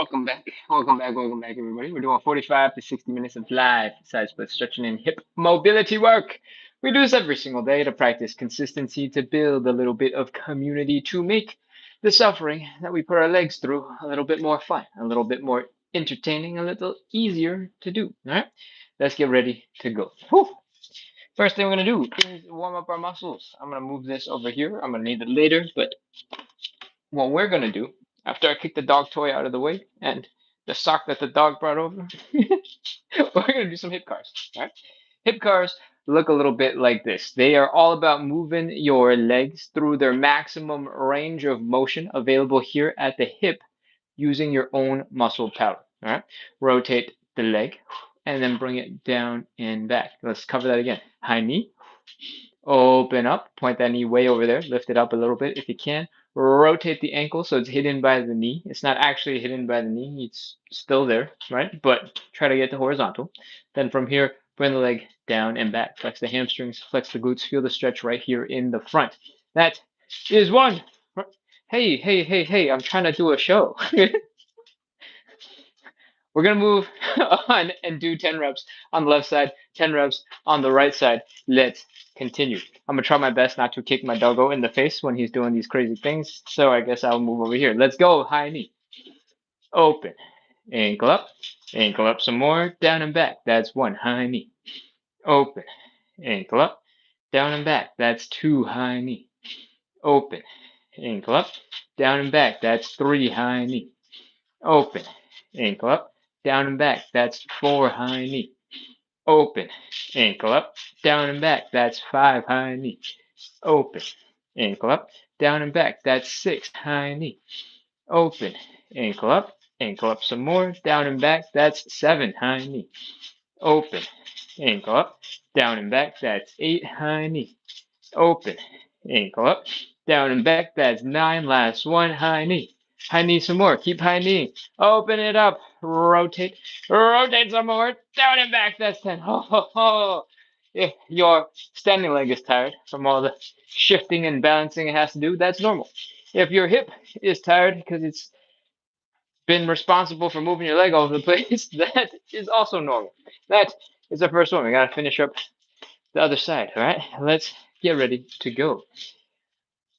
Welcome back, everybody. We're doing 45 to 60 minutes of live side split stretching and hip mobility work. We do this every single day to practice consistency, to build a little bit of community, to make the suffering that we put our legs through a little bit more fun, a little bit more entertaining, a little easier to do. All right, let's get ready to go. Whew. First thing we're gonna do is warm up our muscles. I'm gonna move this over here. I'm gonna need it later, but what we're gonna do after I kick the dog toy out of the way and the sock that the dog brought over, we're gonna do some hip cars. All right, hip cars look a little bit like this. They are all about moving your legs through their maximum range of motion available here at the hip using your own muscle power. All right, rotate the leg and then bring it down and back. Let's cover that again. High knee, open up, point that knee way over there, lift it up a little bit if you can. Rotate the ankle so it's hidden by the knee. It's not actually hidden by the knee, it's still there, right? But try to get to horizontal. Then from here, bring the leg down and back. Flex the hamstrings, flex the glutes, feel the stretch right here in the front. That is one. Hey, I'm trying to do a show. We're going to move on and do 10 reps on the left side, 10 reps on the right side. Let's continue. I'm going to try my best not to kick my doggo in the face when he's doing these crazy things. So I guess I'll move over here. Let's go. High knee. Open. Ankle up. Ankle up some more. Down and back. That's one. High knee. Open. Ankle up. Down and back. That's two. High knee. Open. Ankle up. Down and back. That's three. High knee. Open. Ankle up. Down and back. That's four. High knee. Open. Ankle up. Down and back. That's five. High knee. Open. Ankle up. Down and back. That's six. High knee. Open. Ankle up. Ankle up some more. Down and back. That's seven. High knee. Open. Ankle up. Down and back. That's eight. High knee. Open. Ankle up. Down and back. That's nine. Last one. High knee. High knee some more. Keep high knee. Open it up. Rotate. Rotate some more. Down and back. That's 10. Ho, ho, ho. If your standing leg is tired from all the shifting and balancing it has to do, that's normal. If your hip is tired because it's been responsible for moving your leg all over the place, that is also normal. That is the first one. We got to finish up the other side. All right. Let's get ready to go.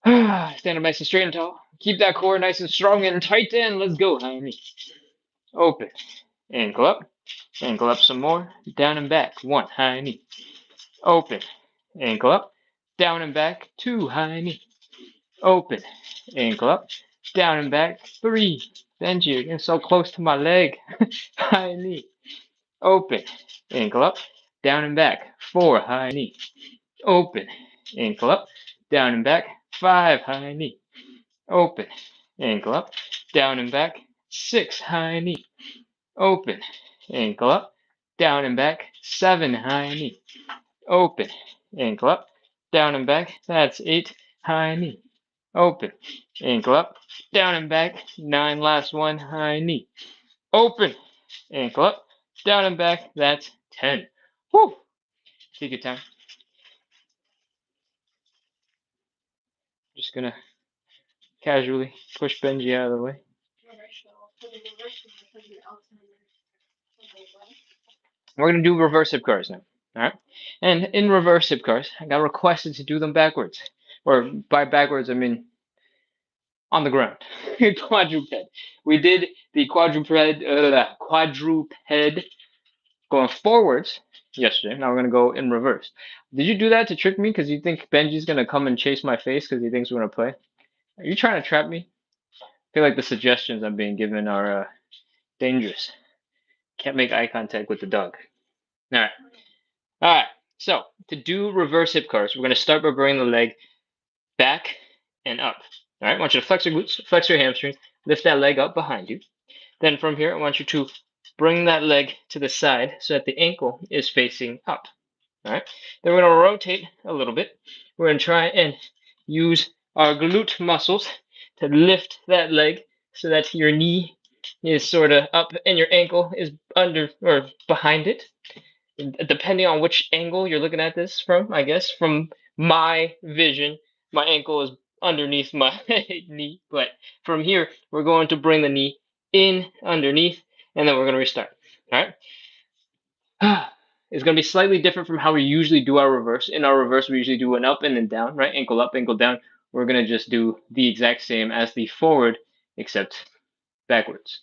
Stand up nice and straight and tall. Keep that core nice and strong and tight and let's go. High knee. Open. Ankle up. Ankle up some more. Down and back. One. High knee. Open. Ankle up. Down and back. Two. High knee. Open. Ankle up. Down and back. Three. Benji, you're getting so close to my leg. High knee. Open. Ankle up. Down and back. Four. High knee. Open. Ankle up. Down and back. Five. High knee. Open. Ankle up. Down and back. Six. High knee. Open. Ankle up. Down and back. Seven. High knee. Open. Ankle up. Down and back. That's eight. High knee. Open. Ankle up. Down and back. Nine. Last one. High knee. Open. Ankle up. Down and back. That's 10. Whew. Take your time. Just gonna casually push Benji out of the way. We're gonna do reverse hip cars now. Alright? And in reverse hip cars, I got requested to do them backwards. Or by backwards I mean on the ground. Quadruped. We did the quadruped going forwards yesterday. Now we're gonna go in reverse. Did you do that to trick me? Because you think Benji's gonna come and chase my face because he thinks we're gonna play? Are you trying to trap me? I feel like the suggestions I'm being given are dangerous. Can't make eye contact with the dog. Alright. Alright. So to do reverse hip cars, we're gonna start by bringing the leg back and up. Alright, I want you to flex your glutes, flex your hamstrings, lift that leg up behind you. Then from here, I want you to bring that leg to the side so that the ankle is facing up. All right. Then we're going to rotate a little bit. We're going to try and use our glute muscles to lift that leg so that your knee is sort of up and your ankle is under or behind it. Depending on which angle you're looking at this from, I guess, from my vision, my ankle is underneath my knee. But from here, we're going to bring the knee in, underneath, and then we're going to restart. All right. It's going to be slightly different from how we usually do our reverse. In our reverse, we usually do an up and then down, right? Ankle up, ankle down. We're going to just do the exact same as the forward, except backwards.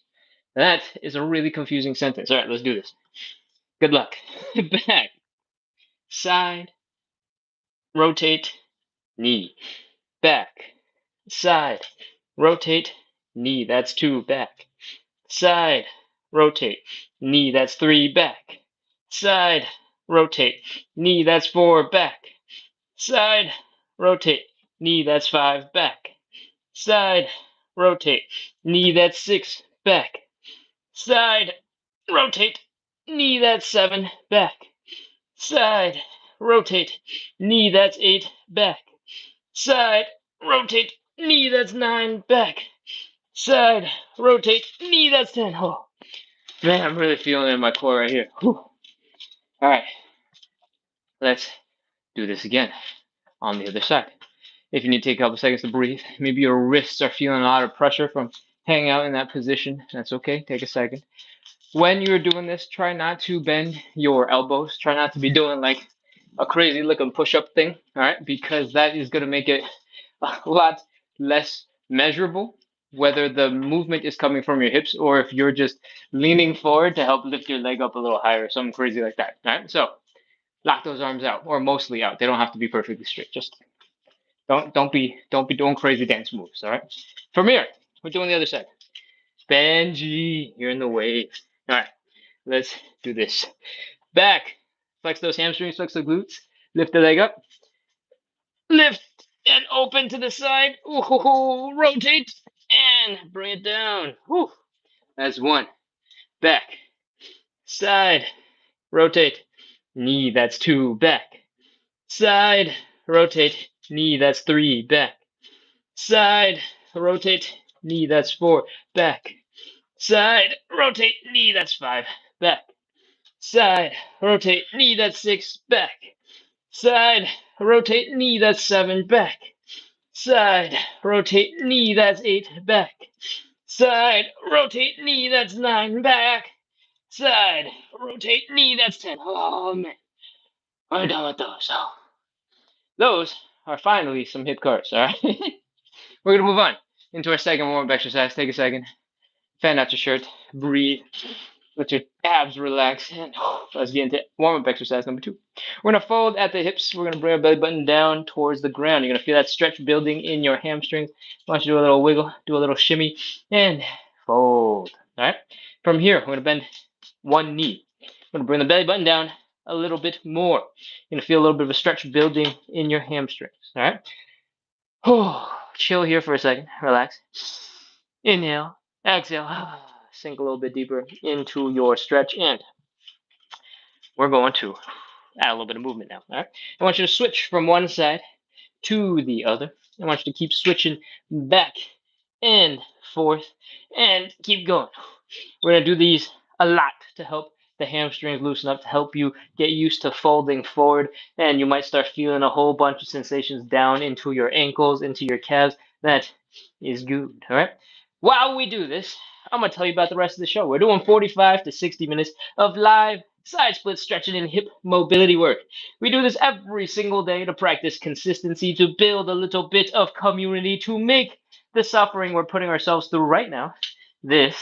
That is a really confusing sentence. All right, let's do this. Good luck. Back, side, rotate, knee. Back, side, rotate, knee. That's 2, back. Side, rotate, knee. That's 3, back. Side, rotate, knee. That's 4, back. Side, rotate, knee. That's 5, back. Side, rotate, knee. That's 6, back. Side, rotate, knee. That's 7, back. Side, rotate, knee. That's 8, back. Side, rotate, knee. That's 9, back. Side, rotate, knee. That's 10. Oh, man, I'm really feeling it in my core right here. Whew. All right, let's do this again on the other side. If you need to take a couple seconds to breathe, maybe your wrists are feeling a lot of pressure from hanging out in that position. That's okay. Take a second. When you're doing this, try not to bend your elbows. Try not to be doing like a crazy looking push-up thing, all right? Because that is going to make it a lot less measurable, whether the movement is coming from your hips or if you're just leaning forward to help lift your leg up a little higher, something crazy like that, all right? So lock those arms out, or mostly out. They don't have to be perfectly straight. Just don't be doing crazy dance moves, all right? From here, we're doing the other side. Benji, you're in the way. All right, let's do this. Back, flex those hamstrings, flex the glutes, lift the leg up, lift and open to the side. Ooh, rotate and bring it down. Whew. That's 1. Back, side, rotate, knee. That's 2. Back, side, rotate, knee. That's 3. Back, side, rotate, knee. That's 4. Back, side, rotate, knee. That's 5. Back, side, rotate, knee. That's 6. Back, side, rotate, knee. That's 7. Back, side, rotate, knee. That's 8. Back, side, rotate, knee. That's 9. Back, side, rotate, knee. That's 10. Oh man, we're done with those. So those are finally some hip curls. All right, we're gonna move on into our second warm-up exercise. Take a second, fan out your shirt, breathe, let your abs relax, and let's get into warm-up exercise number 2. We're gonna fold at the hips. We're gonna bring our belly button down towards the ground. You're gonna feel that stretch building in your hamstrings. I want you to do a little wiggle, do a little shimmy, and fold. All right. From here, we're gonna bend one knee. We're gonna bring the belly button down a little bit more. You're gonna feel a little bit of a stretch building in your hamstrings. All right. Chill here for a second. Relax. Inhale. Exhale. Sink a little bit deeper into your stretch, and we're going to add a little bit of movement now. All right. I want you to switch from one side to the other. I want you to keep switching back and forth and keep going. We're going to do these a lot to help the hamstrings loosen up, to help you get used to folding forward, and you might start feeling a whole bunch of sensations down into your ankles, into your calves. That is good. All right. While we do this, I'm going to tell you about the rest of the show. We're doing 45 to 60 minutes of live side split stretching and hip mobility work. We do this every single day to practice consistency, to build a little bit of community, to make the suffering we're putting ourselves through right now this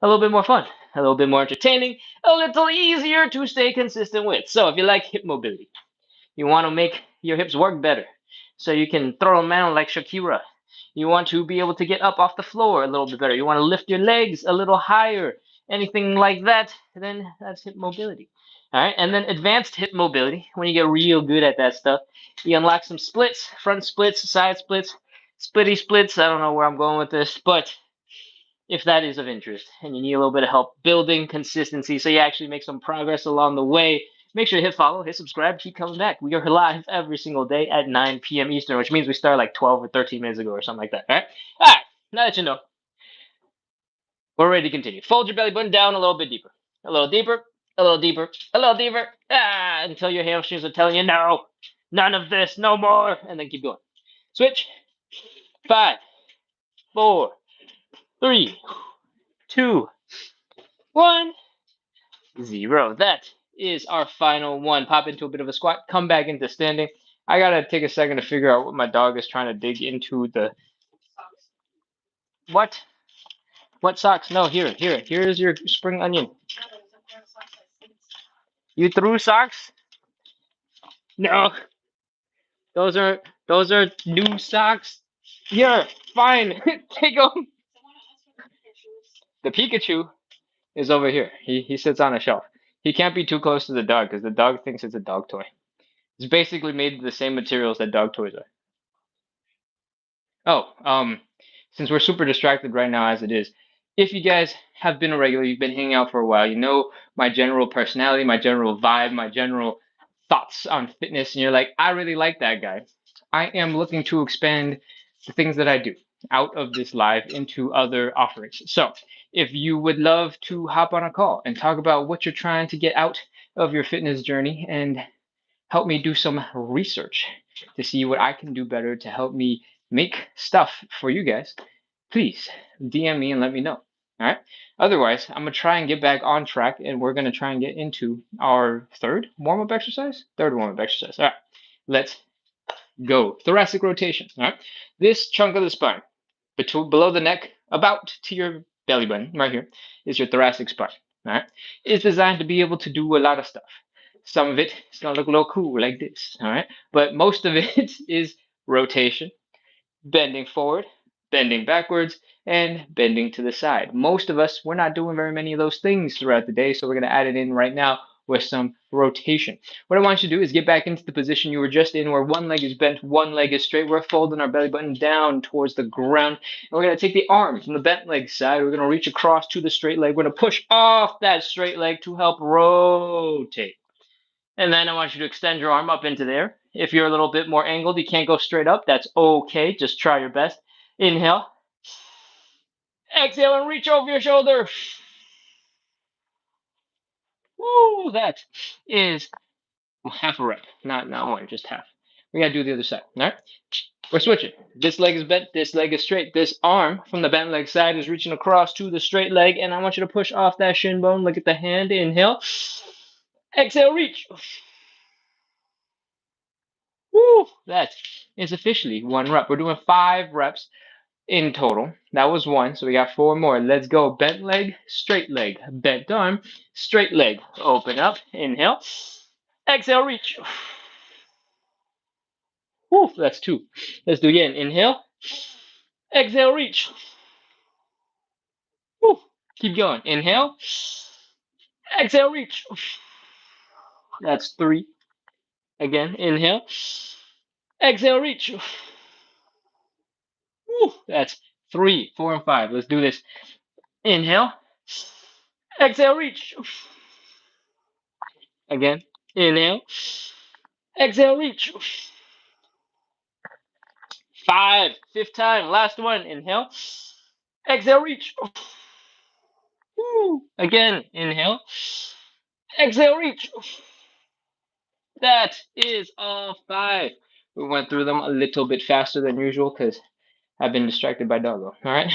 a little bit more fun, a little bit more entertaining, a little easier to stay consistent with. So if you like hip mobility, you want to make your hips work better so you can throw them around like Shakira. You want to be able to get up off the floor a little bit better. You want to lift your legs a little higher. Anything like that, then that's hip mobility. All right, and then advanced hip mobility, when you get real good at that stuff, you unlock some splits, front splits, side splits, splitty splits. I don't know where I'm going with this, but if that is of interest and you need a little bit of help building consistency so you actually make some progress along the way, make sure to hit follow, hit subscribe, keep coming back. We are live every single day at 9 p.m. Eastern, which means we start like 12 or 13 minutes ago or something like that. All right? All right. Now that you know, we're ready to continue. Fold your belly button down a little bit deeper. A little deeper, a little deeper, a little deeper, until your hamstrings are telling you, no, none of this, no more. And then keep going. Switch. 5, 4, 3, 2, 1, 0. That is our final one. Pop into a bit of a squat, come back into standing. I gotta take a second to figure out what my dog is trying to dig into the. What? What socks? No, here's your spring onion. You threw socks? No, those are new socks. Here, fine, take them. The Pikachu is over here. He sits on a shelf. He can't be too close to the dog because the dog thinks it's a dog toy. It's basically made of the same materials that dog toys are. Oh, since we're super distracted right now as it is, if you guys have been a regular, you've been hanging out for a while, you know my general personality, my general vibe, my general thoughts on fitness, and you're like, I really like that guy. I am looking to expand the things that I do out of this live into other offerings. So if you would love to hop on a call and talk about what you're trying to get out of your fitness journey and help me do some research to see what I can do better to help me make stuff for you guys, please DM me and let me know. All right. Otherwise, I'm gonna try and get back on track, and we're gonna try and get into our third warm-up exercise. Third warm-up exercise. All right. Let's go. Thoracic rotation. All right. This chunk of the spine, below the neck, about to your belly button, right here, is your thoracic spine. All right. It's designed to be able to do a lot of stuff. Some of it is gonna look a little cool like this. All right. But most of it is rotation, bending forward, bending backwards, and bending to the side. Most of us, we're not doing very many of those things throughout the day, so we're going to add it in right now with some rotation. What I want you to do is get back into the position you were just in, where one leg is bent, one leg is straight. We're folding our belly button down towards the ground, and we're going to take the arm from the bent leg side. We're going to reach across to the straight leg. We're going to push off that straight leg to help rotate. And then I want you to extend your arm up into there. If you're a little bit more angled, you can't go straight up. That's okay. Just try your best. Inhale. Exhale and reach over your shoulder. Woo, that is half a rep. Not one, just half. We gotta do the other side. All right? We're switching. This leg is bent, this leg is straight. This arm from the bent leg side is reaching across to the straight leg, and I want you to push off that shin bone. Look at the hand. Inhale. Exhale, reach. Woo, that is officially one rep. We're doing 5 reps in total. That was 1, so we got 4 more. Let's go. Bent leg, bent arm, straight leg. Open up, inhale, exhale, reach. Woo, that's 2. Let's do again. Inhale, exhale, reach. Woo, keep going. Inhale, exhale, reach. That's 3. Again, inhale, exhale, reach. Woo, that's 3, 4, and 5. Let's do this. Inhale, exhale, reach. Again, inhale, exhale, reach. 5, 5th time, last one. Inhale, exhale, reach. Woo. Again, inhale, exhale, reach. That is all 5. We went through them a little bit faster than usual because I've been distracted by doggo. All right.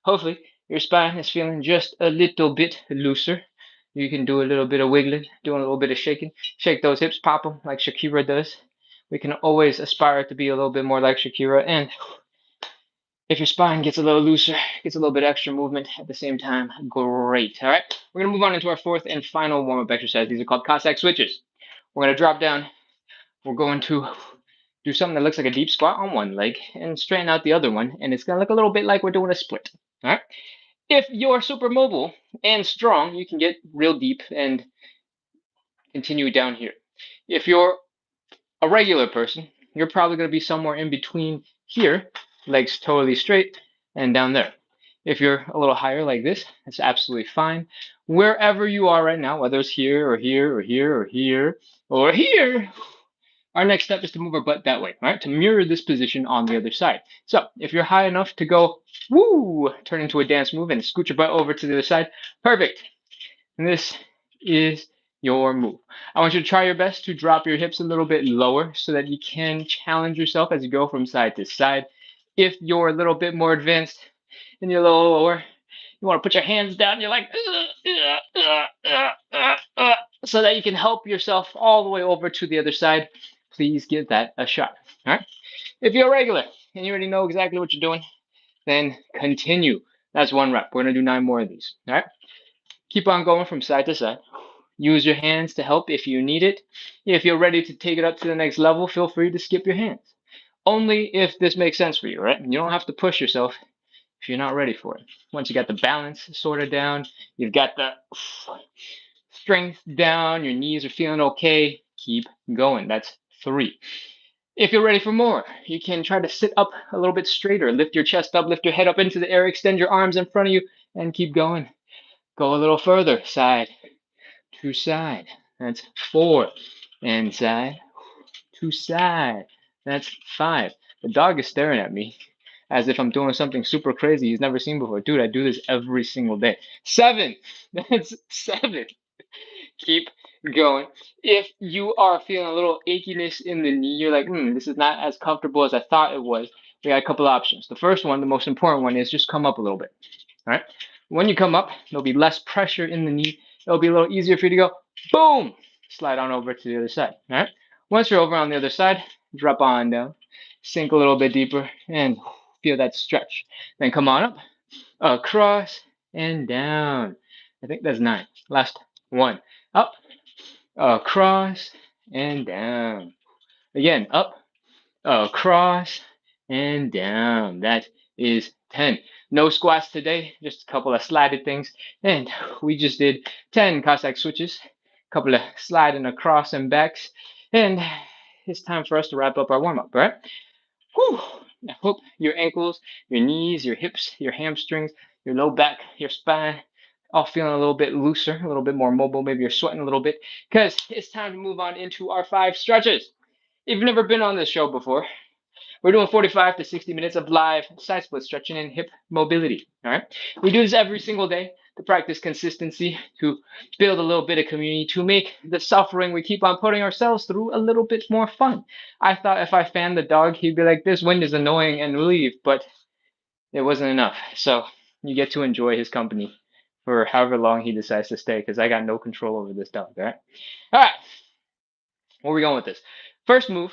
Hopefully, your spine is feeling just a little bit looser. You can do a little bit of wiggling, doing a little bit of shaking. Shake those hips, pop them like Shakira does. We can always aspire to be a little bit more like Shakira. And if your spine gets a little looser, gets a little bit extra movement at the same time, great. All right. We're going to move on into our 4th and final warm-up exercise. These are called Cossack switches. We're going to drop down. We're going to do something that looks like a deep squat on one leg and straighten out the other one. And it's going to look a little bit like we're doing a split. All right. If you're super mobile and strong, you can get real deep and continue down here. If you're a regular person, you're probably going to be somewhere in between here, legs totally straight, and down there. If you're a little higher like this, that's absolutely fine. Wherever you are right now, whether it's here or here or here or here or here, our next step is to move our butt that way, right? To mirror this position on the other side. So if you're high enough to go, woo, turn into a dance move and scoot your butt over to the other side, perfect. And this is your move. I want you to try your best to drop your hips a little bit lower so that you can challenge yourself as you go from side to side. If you're a little bit more advanced and you're a little lower, You want to put your hands down. You're like, so that you can help yourself all the way over to the other side. Please give that a shot. All right. If you're a regular and you already know exactly what you're doing, then continue. That's 1 rep. We're going to do 9 more of these. All right. Keep on going from side to side. Use your hands to help if you need it. If you're ready to take it up to the next level, feel free to skip your hands. Only if this makes sense for you, right? You don't have to push yourself if you're not ready for it. Once you got the balance sorted down, you've got the strength down, your knees are feeling okay, keep going. That's 3. If you're ready for more, you can try to sit up a little bit straighter, lift your chest up, lift your head up into the air, extend your arms in front of you, and keep going. Go a little further, side to side. That's 4. And side to side. That's 5. The dog is staring at me as if I'm doing something super crazy he's never seen before. Dude, I do this every single day. 7. That's 7. Keep going. If you are feeling a little achiness in the knee, you're like, this is not as comfortable as I thought it was. We got a couple options. The first one, the most important one, is just come up a little bit. All right. When you come up, there'll be less pressure in the knee. It'll be a little easier for you to go, boom, slide on over to the other side. All right. Once you're over on the other side, drop on down, sink a little bit deeper, and feel that stretch. Then come on up, across, and down. I think that's 9. Last one. Up, across, and down. Again, up, across, and down. That is 10. No squats today, just a couple of slided things. And we just did 10 Cossack switches, a couple of sliding across and backs. And it's time for us to wrap up our warm up, right? Whew. I hope your ankles, your knees, your hips, your hamstrings, your low back, your spine, all feeling a little bit looser, a little bit more mobile. Maybe you're sweating a little bit because it's time to move on into our 5 stretches. If you've never been on this show before, we're doing 45 to 60 minutes of live side split stretching and hip mobility. All right. We do this every single day to practice consistency, to build a little bit of community, to make the suffering we keep on putting ourselves through a little bit more fun. I thought if I fanned the dog, he'd be like, this wind is annoying and leave, but it wasn't enough. So you get to enjoy his company for however long he decides to stay, because I got no control over this dog. All right. All right. Where are we going with this? First move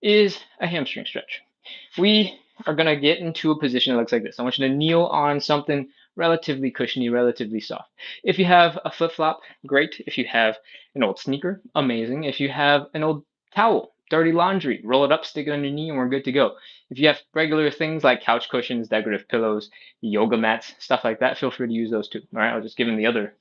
is a hamstring stretch. We are going to get into a position that looks like this. I want you to kneel on something relatively cushiony, relatively soft. If you have a flip-flop, great. If you have an old sneaker, amazing. If you have an old towel, dirty laundry, roll it up, stick it on your knee, and we're good to go. If you have regular things like couch cushions, decorative pillows, yoga mats, stuff like that, feel free to use those too. All right, I'll just give them the other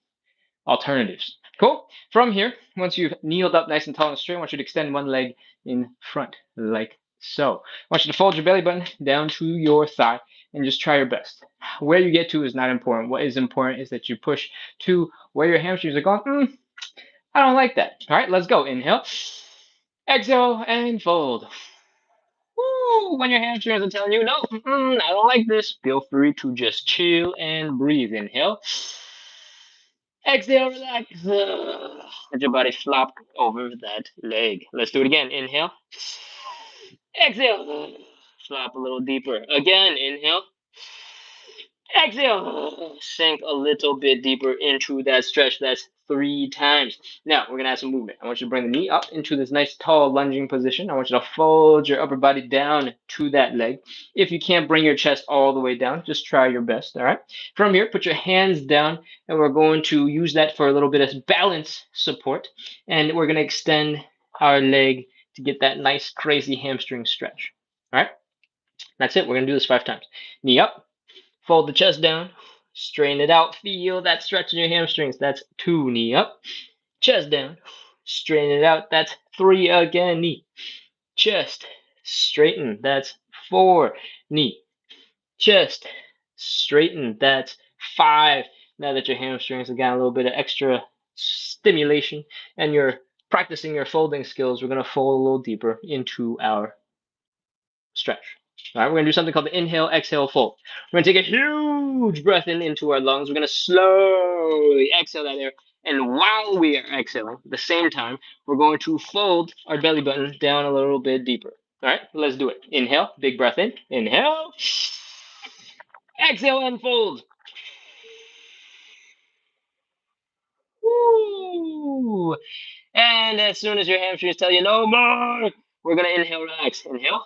alternatives. Cool. From here, once you've kneeled up nice and tall and straight, I want you to extend one leg in front, like so. I want you to fold your belly button down to your thigh and just try your best. Where you get to is not important. What is important is that you push to where your hamstrings are going. I don't like that. All right, let's go. Inhale, exhale, and fold. Woo! When your hamstrings are telling you, no, I don't like this, feel free to just chill and breathe. Inhale. Exhale, relax. Let your body flop over that leg. Let's do it again. Inhale. Exhale. Flop a little deeper. Again, inhale. Exhale. Sink a little bit deeper into that stretch. That's 3 times. Now, we're going to add some movement. I want you to bring the knee up into this nice tall lunging position. I want you to fold your upper body down to that leg. If you can't bring your chest all the way down, just try your best, all right? From here, put your hands down, and we're going to use that for a little bit of balance support. And we're going to extend our leg to get that nice, crazy hamstring stretch, all right? That's it. We're going to do this 5 times. Knee up. Fold the chest down, straighten it out, feel that stretch in your hamstrings. That's 2, knee up, chest down, straighten it out. That's 3 again, knee, chest, straighten. That's 4, knee, chest, straighten. That's 5. Now that your hamstrings have got a little bit of extra stimulation and you're practicing your folding skills, we're going to fold a little deeper into our stretch. All right, we're going to do something called the inhale, exhale, fold. We're going to take a huge breath in into our lungs. We're going to slowly exhale that air. And while we are exhaling, at the same time, we're going to fold our belly button down a little bit deeper. All right, let's do it. Inhale, big breath in. Inhale. Exhale and fold. Woo! And as soon as your hamstrings tell you no more, we're gonna inhale, relax. Inhale.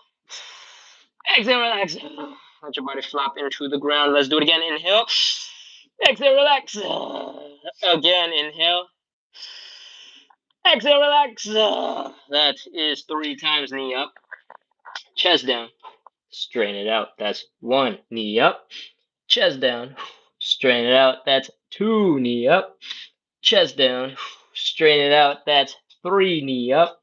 Exhale, relax. Let your body flop into the ground. Let's do it again. Inhale. Exhale, relax. Again, inhale. Exhale, relax. That is 3 times. Knee up. Chest down. Straighten it out. That's 1. Knee up. Chest down. Straighten it out. That's 2. Knee up. Chest down. Straighten it out. That's 3. Knee up.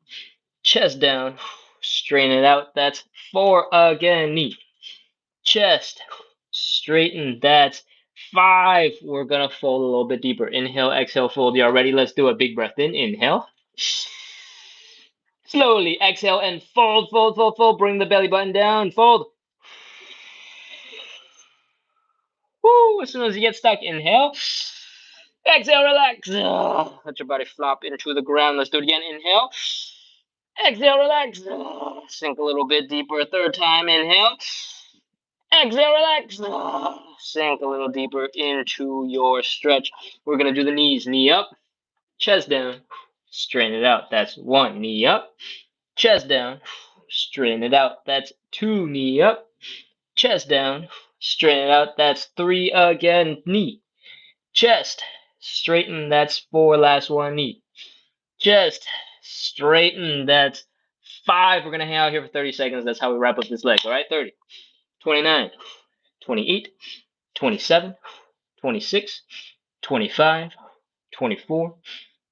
Chest down. Straighten it out. That's 4. Again. Knee. Chest. Straighten. That's 5. We're going to fold a little bit deeper. Inhale, exhale, fold. You are ready? Let's do a big breath in. Inhale. Slowly exhale and fold, fold, fold, fold. Bring the belly button down. Fold. Woo! As soon as you get stuck, inhale. Exhale, relax. Let your body flop into the ground. Let's do it again. Inhale. Exhale, relax. Sink a little bit deeper. 3rd time. Inhale. Exhale, relax. Sink a little deeper into your stretch. We're going to do the knees. Knee up, chest down. Straighten it out. That's 1. Knee up, chest down. Straighten it out. That's 2. Knee up, chest down. Straighten it out. That's 3 again. Knee, chest, straighten. That's 4. Last one. Knee, chest, straighten. That's 5. We're going to hang out here for 30 seconds. That's how we wrap up this leg. All right, 30, 29, 28, 27, 26, 25, 24,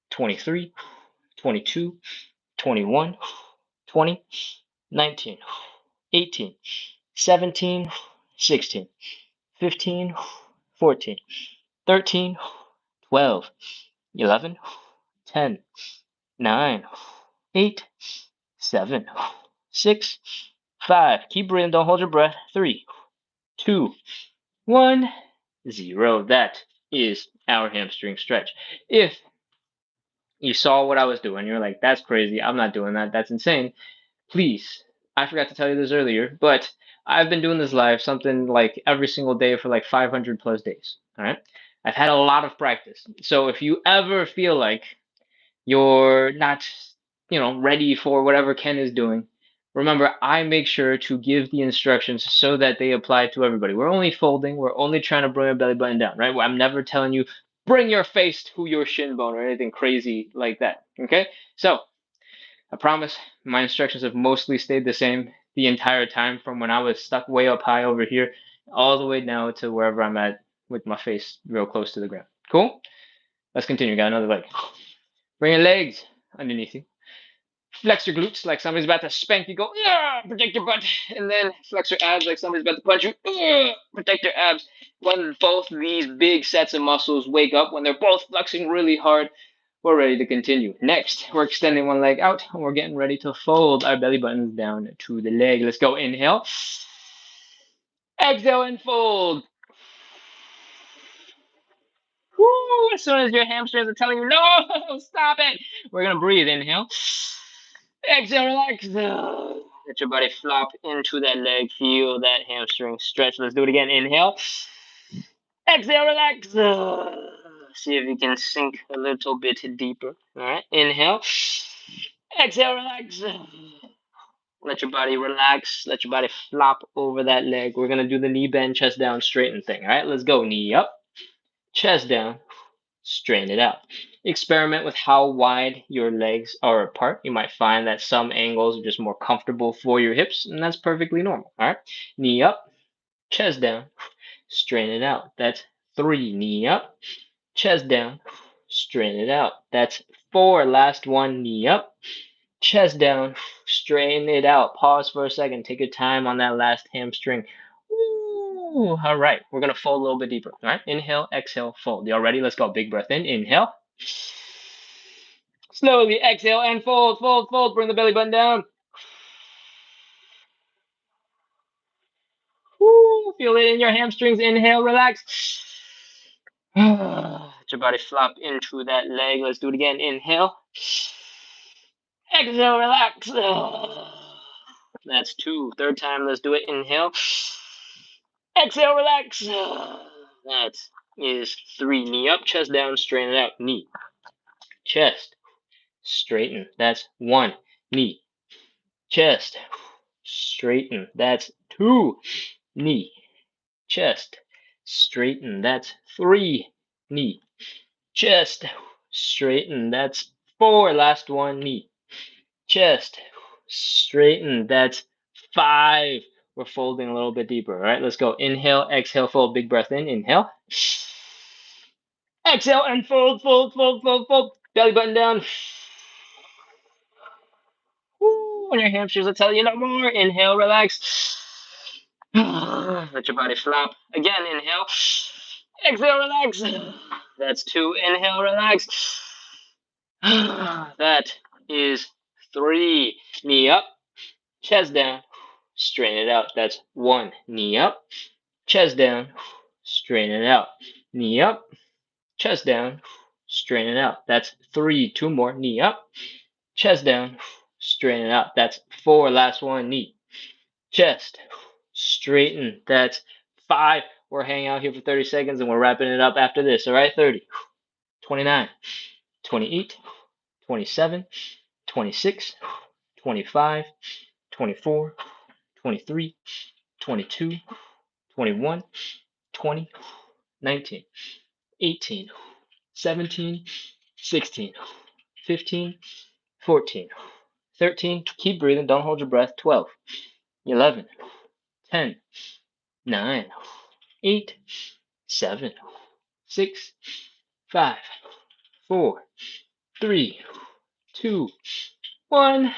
23, 22, 21, 20, 19, 18, 17, 16, 15, 14, 13, 12, 11, 10, 9, 8, 7, 6, 5. Keep breathing. Don't hold your breath. 3, 2, 1, 0. That is our hamstring stretch. If you saw what I was doing, you're like, that's crazy. I'm not doing that. That's insane. Please, I forgot to tell you this earlier, but I've been doing this live something like every single day for like 500 plus days. All right. I've had a lot of practice. So if you ever feel like you're not, ready for whatever Ken is doing, remember, I make sure to give the instructions so that they apply to everybody. We're only folding. We're only trying to bring our belly button down, right? I'm never telling you bring your face to your shin bone or anything crazy like that. Okay? So I promise my instructions have mostly stayed the same the entire time from when I was stuck way up high over here all the way now to wherever I'm at with my face real close to the ground. Cool? Let's continue. Got another leg. Bring your legs underneath you. Flex your glutes like somebody's about to spank you. Go, protect your butt. And then flex your abs like somebody's about to punch you. Protect your abs. When both these big sets of muscles wake up, when they're both flexing really hard, we're ready to continue. Next, we're extending one leg out, and we're getting ready to fold our belly buttons down to the leg. Let's go. Inhale. Exhale and fold. Woo! As soon as your hamstrings are telling you, no, stop it, we're going to breathe. Inhale. Exhale, relax. Let your body flop into that leg. Feel that hamstring stretch. Let's do it again. Inhale. Exhale, relax. See if you can sink a little bit deeper. All right. Inhale. Exhale, relax. Let your body relax. Let your body flop over that leg. We're going to do the knee bend, chest down, straighten thing. All right. Let's go. Knee up, chest down. Straighten it out. Experiment with how wide your legs are apart. You might find that some angles are just more comfortable for your hips, and that's perfectly normal. All right. Knee up, chest down, straighten it out. That's 3. Knee up, chest down, straighten it out. That's 4. Last one. Knee up, chest down, straighten it out. Pause for a second. Take your time on that last hamstring. Ooh, all right, we're gonna fold a little bit deeper. All right, inhale, exhale, fold. Y'all ready? Let's go. Big breath in. Inhale. Slowly exhale and fold, fold, fold. Bring the belly button down. Woo, feel it in your hamstrings. Inhale, relax. Let your body flop into that leg. Let's do it again. Inhale. Exhale, relax. That's 2. 3rd time, let's do it. Inhale. Exhale, relax. That is 3. Knee up, chest down, straighten it out. Knee. chest, straighten, that's 1 knee, chest, straighten, that's 2 knee, chest, straighten, that's 3 knee, chest, straighten, that's 4, last one, knee, chest, straighten, that's 5. We're folding a little bit deeper. All right, let's go. Inhale, exhale, fold. Big breath in. Inhale. Exhale and fold, fold, fold, fold, fold. Belly button down. Woo, on your hamstrings, I'll tell you no more. Inhale, relax. Let your body flop. Again, inhale. Exhale, relax. That's 2. Inhale, relax. That is 3. Knee up, chest down. Straighten it out. That's 1. Knee up, chest down. Straighten it out. Knee up, chest down. Straighten it out. That's 3. 2 more. Knee up, chest down. Straighten it out. That's 4. Last one. Knee, chest, straighten. That's 5. We're hanging out here for 30 seconds and we're wrapping it up after this. All right, 30, 29, 28, 27, 26, 25, 24, 23, 22, 21, 20, 19, 18, 17, 16, 15, 14, 13. Keep breathing. Don't hold your breath. 12, 11, 10, 9, 8, 7, 6, 5, 4, 3, 2, 1,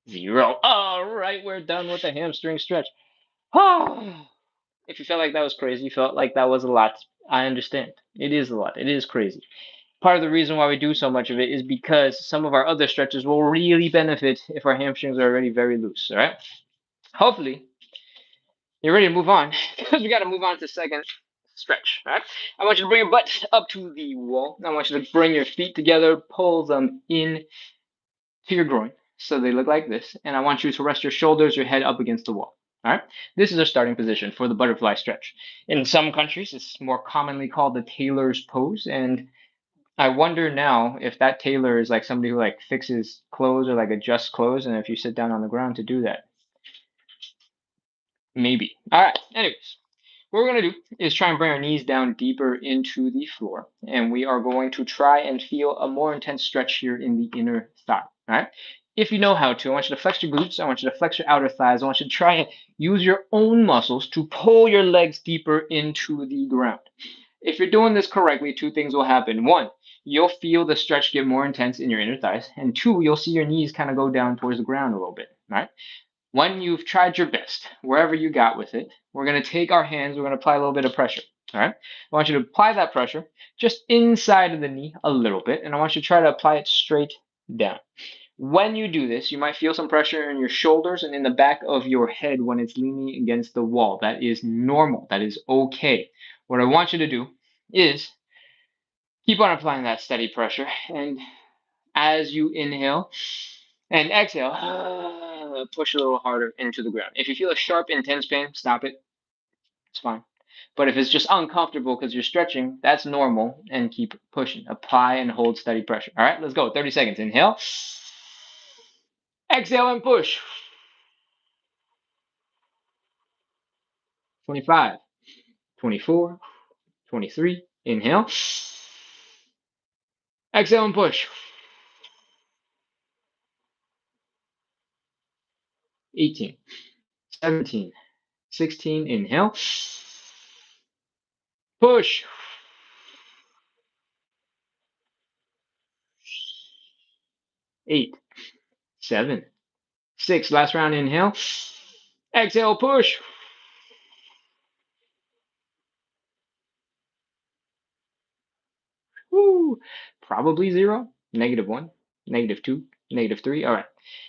0. All right, we're done with the hamstring stretch. Oh, if you felt like that was crazy, you felt like that was a lot, I understand. It is a lot. It is crazy. Part of the reason why we do so much of it is because some of our other stretches will really benefit if our hamstrings are already very loose. All right. Hopefully, you're ready to move on because we got to move on to the second stretch. All right. I want you to bring your butt up to the wall. I want you to bring your feet together, pull them in to your groin so they look like this. And I want you to rest your shoulders, your head up against the wall. All right. This is our starting position for the butterfly stretch. In some countries, it's more commonly called the tailor's pose. And I wonder now if that tailor is like somebody who like fixes clothes or like adjusts clothes. And if you sit down on the ground to do that, maybe. All right. Anyways, what we're going to do is try and bring our knees down deeper into the floor. And we are going to try and feel a more intense stretch here in the inner thigh. All right. If you know how to, I want you to flex your glutes. I want you to flex your outer thighs. I want you to try and use your own muscles to pull your legs deeper into the ground. If you're doing this correctly, 2 things will happen. 1, you'll feel the stretch get more intense in your inner thighs. And 2, you'll see your knees kind of go down towards the ground a little bit. All right. When you've tried your best, wherever you got with it, we're going to take our hands, we're going to apply a little bit of pressure. All right. I want you to apply that pressure just inside of the knee a little bit, and I want you to try to apply it straight down. When you do this, you might feel some pressure in your shoulders and in the back of your head when it's leaning against the wall. That is normal. That is okay. What I want you to do is keep on applying that steady pressure, and as you inhale and exhale, push a little harder into the ground. If you feel a sharp, intense pain, stop it. It's fine. But if it's just uncomfortable because you're stretching, that's normal, and keep pushing. Apply and hold steady pressure. All right, let's go. 30 seconds. Inhale. Exhale and push. 25, 24, 23. Inhale. Exhale and push. 18, 17, 16. Inhale. Push. 8, 7, 6. Last round. Inhale. Exhale, push. Woo. Probably 0, -1, -2, -3. All right.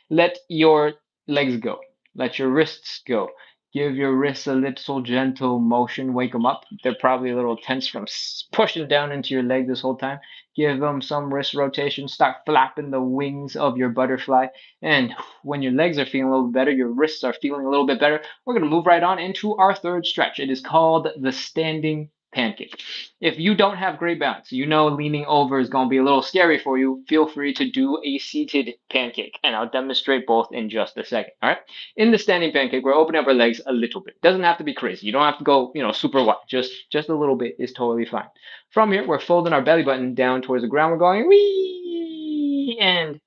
Let your legs go. Let your wrists go. Give your wrists a little gentle motion. Wake them up. They're probably a little tense from pushing down into your leg this whole time. Give them some wrist rotation. Start flapping the wings of your butterfly. And when your legs are feeling a little better, your wrists are feeling a little bit better, we're going to move right on into our third stretch. It is called the standing pancake. If you don't have great balance, you know leaning over is going to be a little scary for you, feel free to do a seated pancake, and I'll demonstrate both in just a second. All right. In the standing pancake, we're opening up our legs a little bit. Doesn't have to be crazy. You don't have to go, super wide. Just a little bit is totally fine. From here, we're folding our belly button down towards the ground. We're going wee, and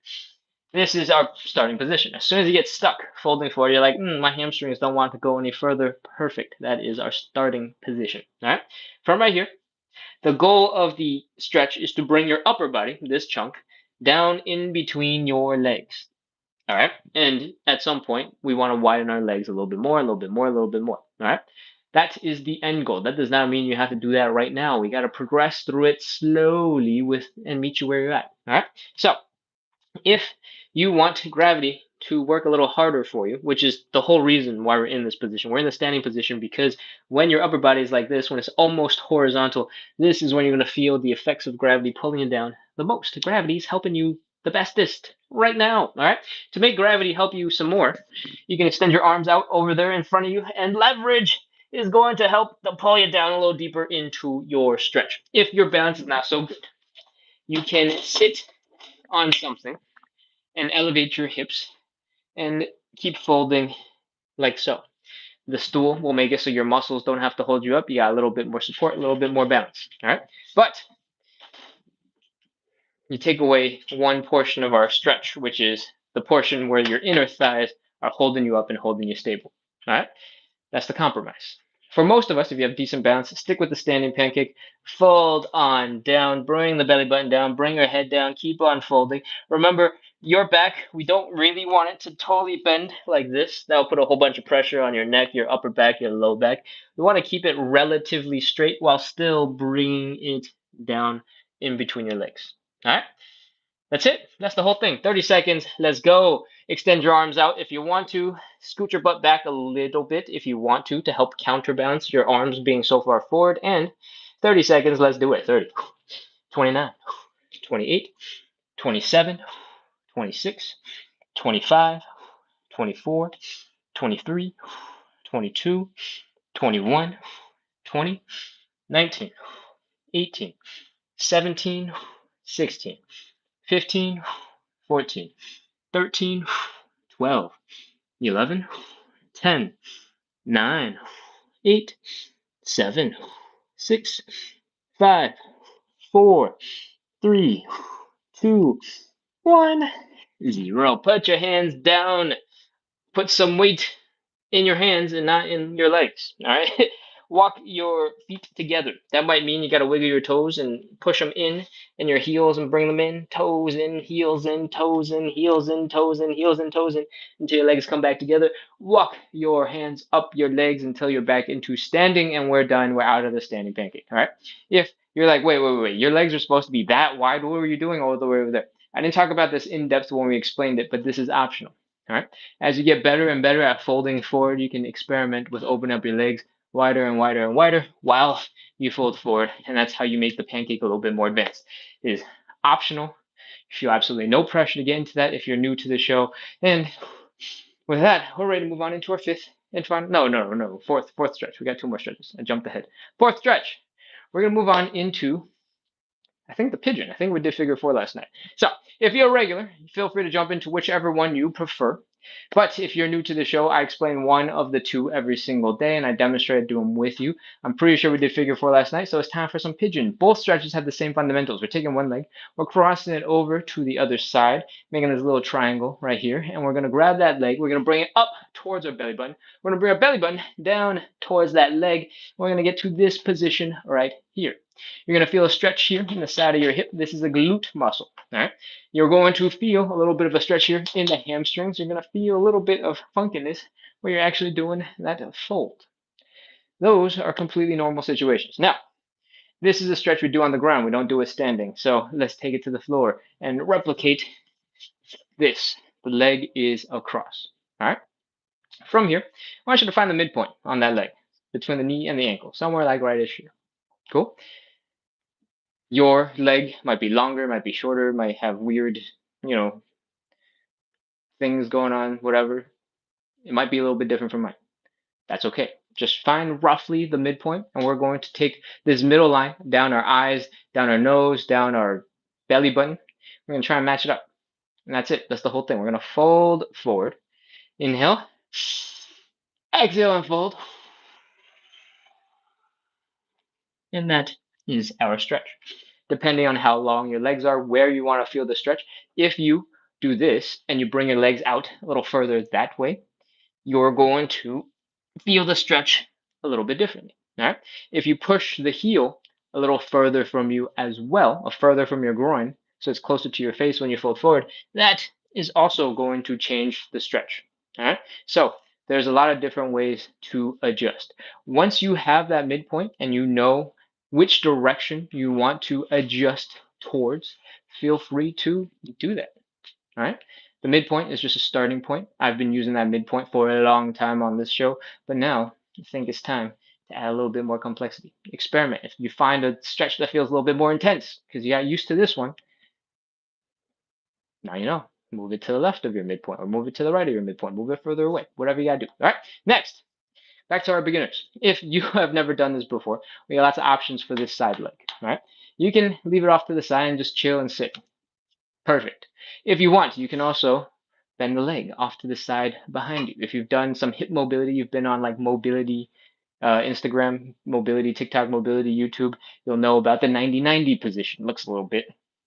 this is our starting position. As soon as you get stuck folding forward, you're like, my hamstrings don't want to go any further. Perfect. That is our starting position. All right. From right here, the goal of the stretch is to bring your upper body, this chunk, down in between your legs. All right. And at some point, we want to widen our legs a little bit more, a little bit more, a little bit more. All right. That is the end goal. That does not mean you have to do that right now. We got to progress through it slowly and meet you where you're at. All right. So if you want gravity to work a little harder for you, which is the whole reason why we're in this position. We're in the standing position because when your upper body is like this, when it's almost horizontal, this is when you're going to feel the effects of gravity pulling you down the most. Gravity is helping you the bestest right now. All right. To make gravity help you some more, you can extend your arms out over there in front of you, and leverage is going to help to pull you down a little deeper into your stretch. If your balance is not so good, you can sit on something and elevate your hips and keep folding like so. The stool will make it so your muscles don't have to hold you up. You got a little bit more support, a little bit more balance. All right. But you take away one portion of our stretch, which is the portion where your inner thighs are holding you up and holding you stable. All right. That's the compromise. For most of us, if you have decent balance, stick with the standing pancake. Fold on down, bring the belly button down, bring your head down, keep on folding. Remember, your back, we don't really want it to totally bend like this. That'll put a whole bunch of pressure on your neck, your upper back, your low back. We want to keep it relatively straight while still bringing it down in between your legs. All right? That's it. That's the whole thing. 30 seconds. Let's go. Extend your arms out if you want to. Scoot your butt back a little bit if you want to help counterbalance your arms being so far forward. And 30 seconds. Let's do it. 30, 29, 28, 27, 26, 25, 24, 23, 22, 21, 20, 19, 18, 17, 16, 15, 14, 13, 12, 11, 10, 9, 8, 7, 6, 5, 4, 3, 2, 1, 0. Put your hands down. Put some weight in your hands and not in your legs. All right. Walk your feet together. That might mean you got to wiggle your toes and push them in, and your heels and bring them in. Toes in, heels in, toes in, heels in, toes in, heels in, toes in, until your legs come back together. Walk your hands up your legs until you're back into standing, and we're done. We're out of the standing pancake. All right. If you're like, wait, your legs are supposed to be that wide. What were you doing all the way over there? I didn't talk about this in depth when we explained it, but this is optional. All right. As you get better and better at folding forward, you can experiment with opening up your legs wider and wider and wider while you fold forward. And that's how you make the pancake a little bit more advanced. It is optional. You feel absolutely no pressure to get into that if you're new to the show. And with that, we're ready to move on into our fifth and final. No. Fourth stretch. We got two more stretches. I jumped ahead. Fourth stretch. We're going to move on into, I think, the pigeon. I think we did figure 4 last night. So if you're a regular, feel free to jump into whichever one you prefer. But if you're new to the show, I explain one of the two every single day, and I demonstrate doing them with you. I'm pretty sure we did figure 4 last night, so it's time for some pigeon. Both stretches have the same fundamentals. We're taking one leg, we're crossing it over to the other side, making this little triangle right here, and we're going to grab that leg. We're going to bring it up towards our belly button. We're going to bring our belly button down towards that leg. We're going to get to this position right here. You're going to feel a stretch here in the side of your hip. This is a glute muscle. All right. You're going to feel a little bit of a stretch here in the hamstrings. You're going to feel a little bit of funkiness where you're actually doing that fold. Those are completely normal situations. Now, this is a stretch we do on the ground. We don't do it standing. So let's take it to the floor and replicate this. The leg is across. All right. From here, I want you to find the midpoint on that leg between the knee and the ankle, somewhere like right-ish here. Cool. Your leg might be longer, might be shorter, might have weird, things going on, whatever. It might be a little bit different from mine. That's okay. Just find roughly the midpoint, and we're going to take this middle line down our eyes, down our nose, down our belly button. We're going to try and match it up. And that's it. That's the whole thing. We're going to fold forward. Inhale. Exhale and fold. And that is our stretch. Depending on how long your legs are, where you want to feel the stretch. If you do this and you bring your legs out a little further that way, you're going to feel the stretch a little bit differently. All right. If you push the heel a little further from you as well, or further from your groin, so it's closer to your face when you fold forward, that is also going to change the stretch. All right. So there's a lot of different ways to adjust. Once you have that midpoint and you know which direction you want to adjust towards, feel free to do that. All right. The midpoint is just a starting point. I've been using that midpoint for a long time on this show, but now I think it's time to add a little bit more complexity. Experiment. If you find a stretch that feels a little bit more intense because you got used to this one, now you know. Move it to the left of your midpoint or move it to the right of your midpoint. Move it further away. Whatever you got to do. All right. Next, back to our beginners. If you have never done this before, we got lots of options for this side leg. All right. You can leave it off to the side and just chill and sit. Perfect. If you want, you can also bend the leg off to the side behind you. If you've done some hip mobility, you've been on like mobility, Instagram mobility, TikTok mobility, YouTube, you'll know about the 90-90 position. Looks a little bit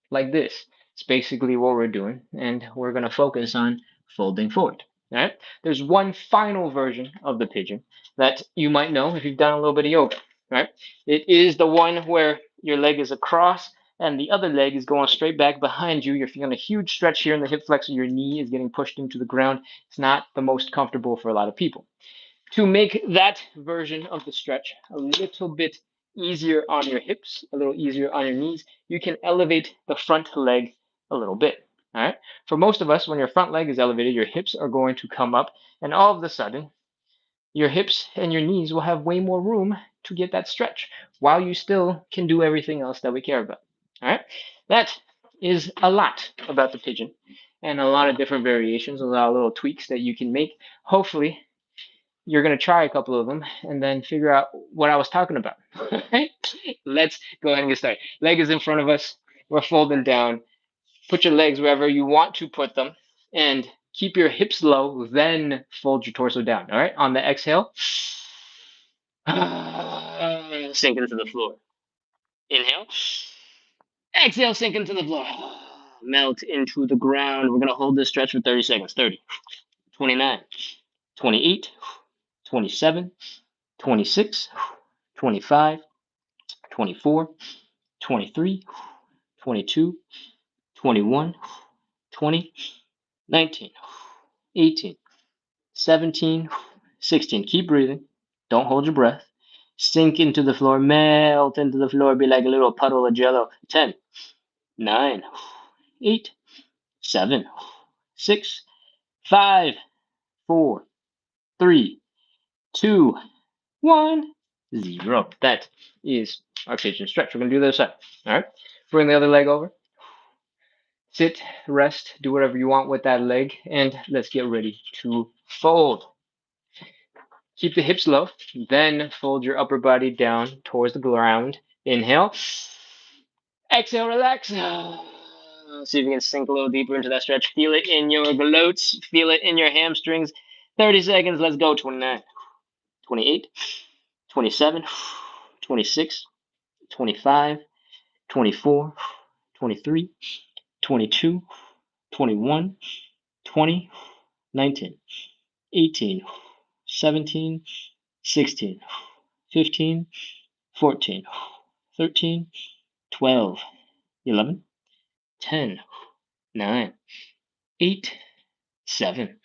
like this. It's basically what we're doing, and we're going to focus on folding forward. All right. There's one final version of the pigeon that you might know if you've done a little bit of yoga. Right. It is the one where your leg is across and the other leg is going straight back behind you. You're feeling a huge stretch here in the hip flexor. Your knee is getting pushed into the ground. It's not the most comfortable for a lot of people. To make that version of the stretch a little bit easier on your hips, a little easier on your knees, you can elevate the front leg a little bit. All right. For most of us, when your front leg is elevated, your hips are going to come up, and all of a sudden, your hips and your knees will have way more room to get that stretch while you still can do everything else that we care about. All right. That is a lot about the pigeon and a lot of different variations, a lot of little tweaks that you can make. Hopefully, you're going to try a couple of them and then figure out what I was talking about. Let's go ahead and get started. Leg is in front of us. We're folding down. Put your legs wherever you want to put them and keep your hips low, then fold your torso down. All right. On the exhale, sink into the floor. Inhale. Exhale, sink into the floor. Melt into the ground. We're going to hold this stretch for 30 seconds. 30, 29, 28, 27, 26, 25, 24, 23, 22, 21, 20, 19, 18, 17, 16. Keep breathing. Don't hold your breath. Sink into the floor. Melt into the floor. Be like a little puddle of jello. 10, 9, 8, 7, 6, 5, 4, 3, 2, 1, 0. That is our pigeon stretch. We're going to do the other side. All right. Bring the other leg over. Sit, rest, do whatever you want with that leg, and let's get ready to fold. Keep the hips low, then fold your upper body down towards the ground. Inhale. Exhale, relax. See if you can sink a little deeper into that stretch. Feel it in your glutes. Feel it in your hamstrings. 30 seconds. Let's go. 29, 28, 27, 26, 25, 24, 23, 22, 21, 20, 19, 18, 17, 16, 15, 14, 13, 12, 11, 10, 9, 8, 7,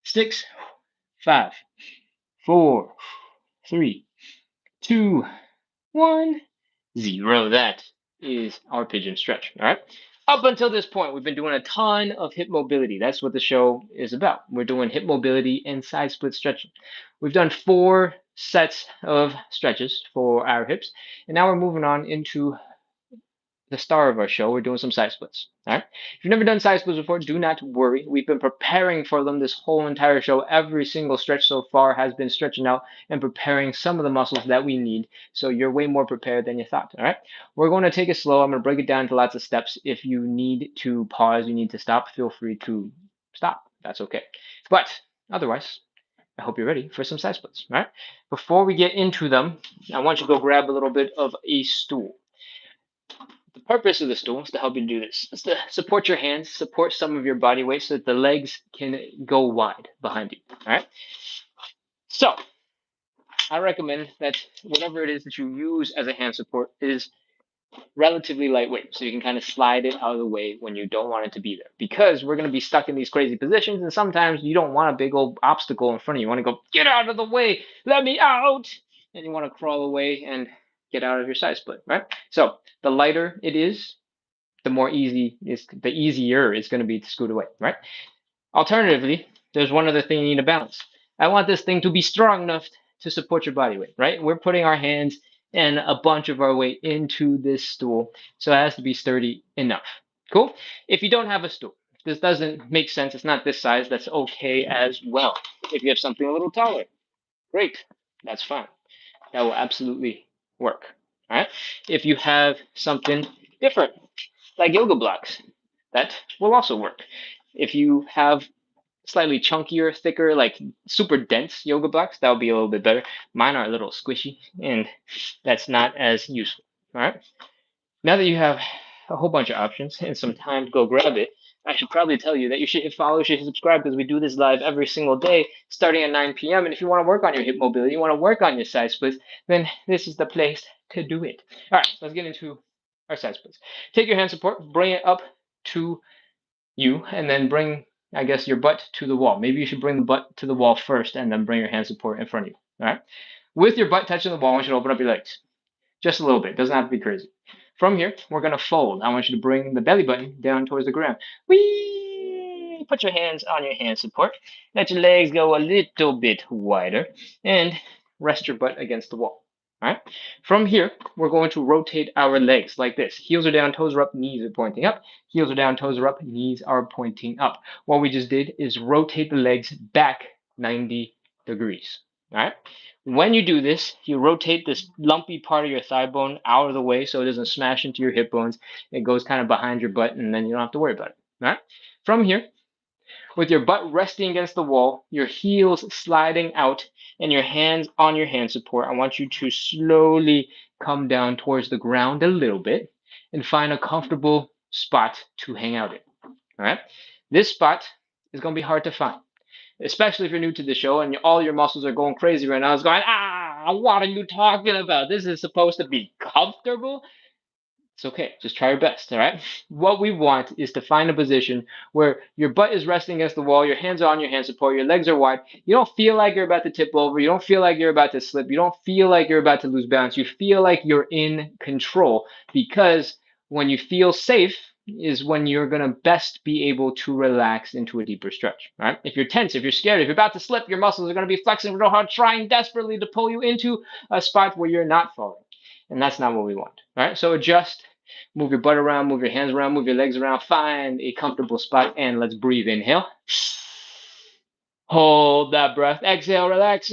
6, 5, 4, 3, 2, 1, 0. That is our pigeon stretch. All right. Up until this point, we've been doing a ton of hip mobility. That's what the show is about. We're doing hip mobility and side split stretching. We've done 4 sets of stretches for our hips, and now we're moving on into the star of our show. We're doing some side splits. All right. If you've never done side splits before, do not worry. We've been preparing for them this whole entire show. Every single stretch so far has been stretching out and preparing some of the muscles that we need. So you're way more prepared than you thought. All right. We're going to take it slow. I'm going to break it down into lots of steps. If you need to pause, you need to stop, feel free to stop. That's okay. But otherwise, I hope you're ready for some side splits. All right. Before we get into them, I want you to go grab a little bit of a stool. The purpose of the stool is to help you do this. It's to support your hands, support some of your body weight so that the legs can go wide behind you. All right. So I recommend that whatever it is that you use as a hand support is relatively lightweight, so you can kind of slide it out of the way when you don't want it to be there. Because we're going to be stuck in these crazy positions, and sometimes you don't want a big old obstacle in front of you. You want to go, get out of the way, let me out, and you want to crawl away and get out of your side split, right? So the lighter it is, the easier it's going to be to scoot away, right? Alternatively, there's one other thing you need to balance. I want this thing to be strong enough to support your body weight, right? We're putting our hands and a bunch of our weight into this stool, so it has to be sturdy enough. Cool? If you don't have a stool, this doesn't make sense, it's not this size, that's okay as well. If you have something a little taller, great, that's fine. That will absolutely work. All right? If you have something different, like yoga blocks, that will also work. If you have slightly chunkier, thicker, like super dense yoga blocks, that would be a little bit better. Mine are a little squishy, and that's not as useful. All right. Now that you have a whole bunch of options and some time to go grab it, I should probably tell you that you should hit follow, you should hit subscribe, because we do this live every single day starting at 9 p.m. And if you want to work on your hip mobility, you want to work on your side splits, then this is the place to do it. All right, let's get into our side splits. Take your hand support, bring it up to you, and then bring, I guess, your butt to the wall. Maybe you should bring the butt to the wall first and then bring your hand support in front of you. All right. With your butt touching the wall, I want you to open up your legs just a little bit. It doesn't have to be crazy. From here, we're going to fold. I want you to bring the belly button down towards the ground. Whee! Put your hands on your hand support. Let your legs go a little bit wider and rest your butt against the wall. All right. From here, we're going to rotate our legs like this. Heels are down, toes are up, knees are pointing up. Heels are down, toes are up, knees are pointing up. What we just did is rotate the legs back 90 degrees. All right. When you do this, you rotate this lumpy part of your thigh bone out of the way so it doesn't smash into your hip bones. It goes kind of behind your butt, and then you don't have to worry about it. All right. From here, with your butt resting against the wall, your heels sliding out, and your hands on your hand support, I want you to slowly come down towards the ground a little bit and find a comfortable spot to hang out in. All right. This spot is going to be hard to find, especially if you're new to the show and all your muscles are going crazy right now. It's going, what are you talking about? This is supposed to be comfortable. It's okay. Just try your best, all right? What we want is to find a position where your butt is resting against the wall, your hands are on your hand support, your legs are wide. You don't feel like you're about to tip over. You don't feel like you're about to slip. You don't feel like you're about to lose balance. You feel like you're in control, because when you feel safe is when you're going to best be able to relax into a deeper stretch, right? If you're tense, if you're scared, if you're about to slip, your muscles are going to be flexing real hard, trying desperately to pull you into a spot where you're not falling. And that's not what we want. All right. So adjust, move your butt around, move your hands around, move your legs around, find a comfortable spot, and let's breathe. Inhale. Hold that breath. Exhale, relax.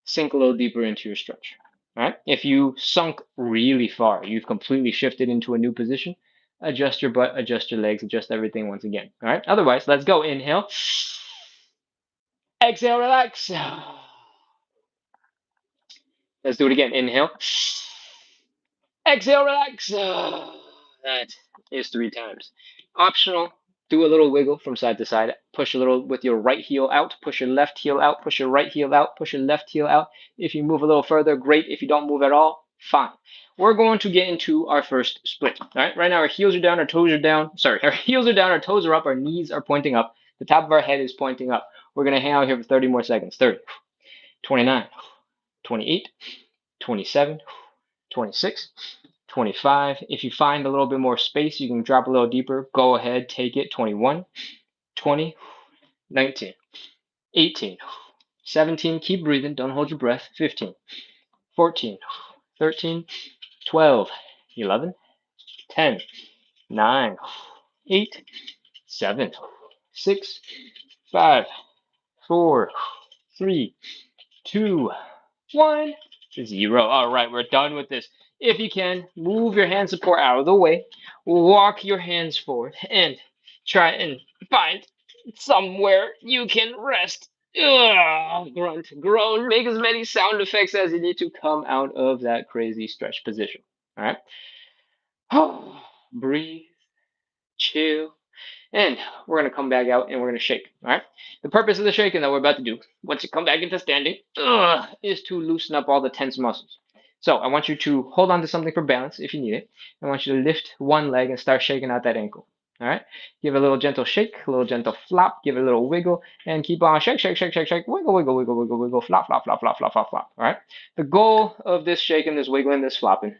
Sink a little deeper into your stretch. All right. If you sunk really far, you've completely shifted into a new position, adjust your butt, adjust your legs, adjust everything once again. All right. Otherwise, let's go. Inhale. Exhale, relax. Let's do it again. Inhale. Exhale, relax. That is 3 times. Optional, do a little wiggle from side to side. Push a little with your right heel out, push your left heel out, push your right heel out, push your left heel out. If you move a little further, great. If you don't move at all, fine. We're going to get into our first split. All right, right now our heels are down, our toes are down. Sorry, our heels are down, our toes are up, our knees are pointing up. The top of our head is pointing up. We're going to hang out here for 30 more seconds. 30, 29, 28, 27, 26, 25. If you find a little bit more space, you can drop a little deeper. Go ahead, take it. 21, 20, 19, 18, 17. Keep breathing. Don't hold your breath. 15, 14, 13, 12, 11, 10, 9, 8, 7, 6, 5, 4, 3, 2, 1, 0. All right, we're done with this. If you can, move your hand support out of the way, walk your hands forward, and try and find somewhere you can rest. Ugh, grunt, groan, make as many sound effects as you need to come out of that crazy stretch position. All right? Breathe, chill, and we're going to come back out and we're going to shake. All right. The purpose of the shaking that we're about to do, once you come back into standing, is to loosen up all the tense muscles. So I want you to hold on to something for balance if you need it. I want you to lift one leg and start shaking out that ankle. All right. Give it a little gentle shake, a little gentle flop, give it a little wiggle, and keep on shake, shake, shake, shake, shake, wiggle, wiggle, wiggle, wiggle, wiggle, flop, flop, flop, flop, flop, flop, flop. All right. The goal of this shaking, this wiggling, this flopping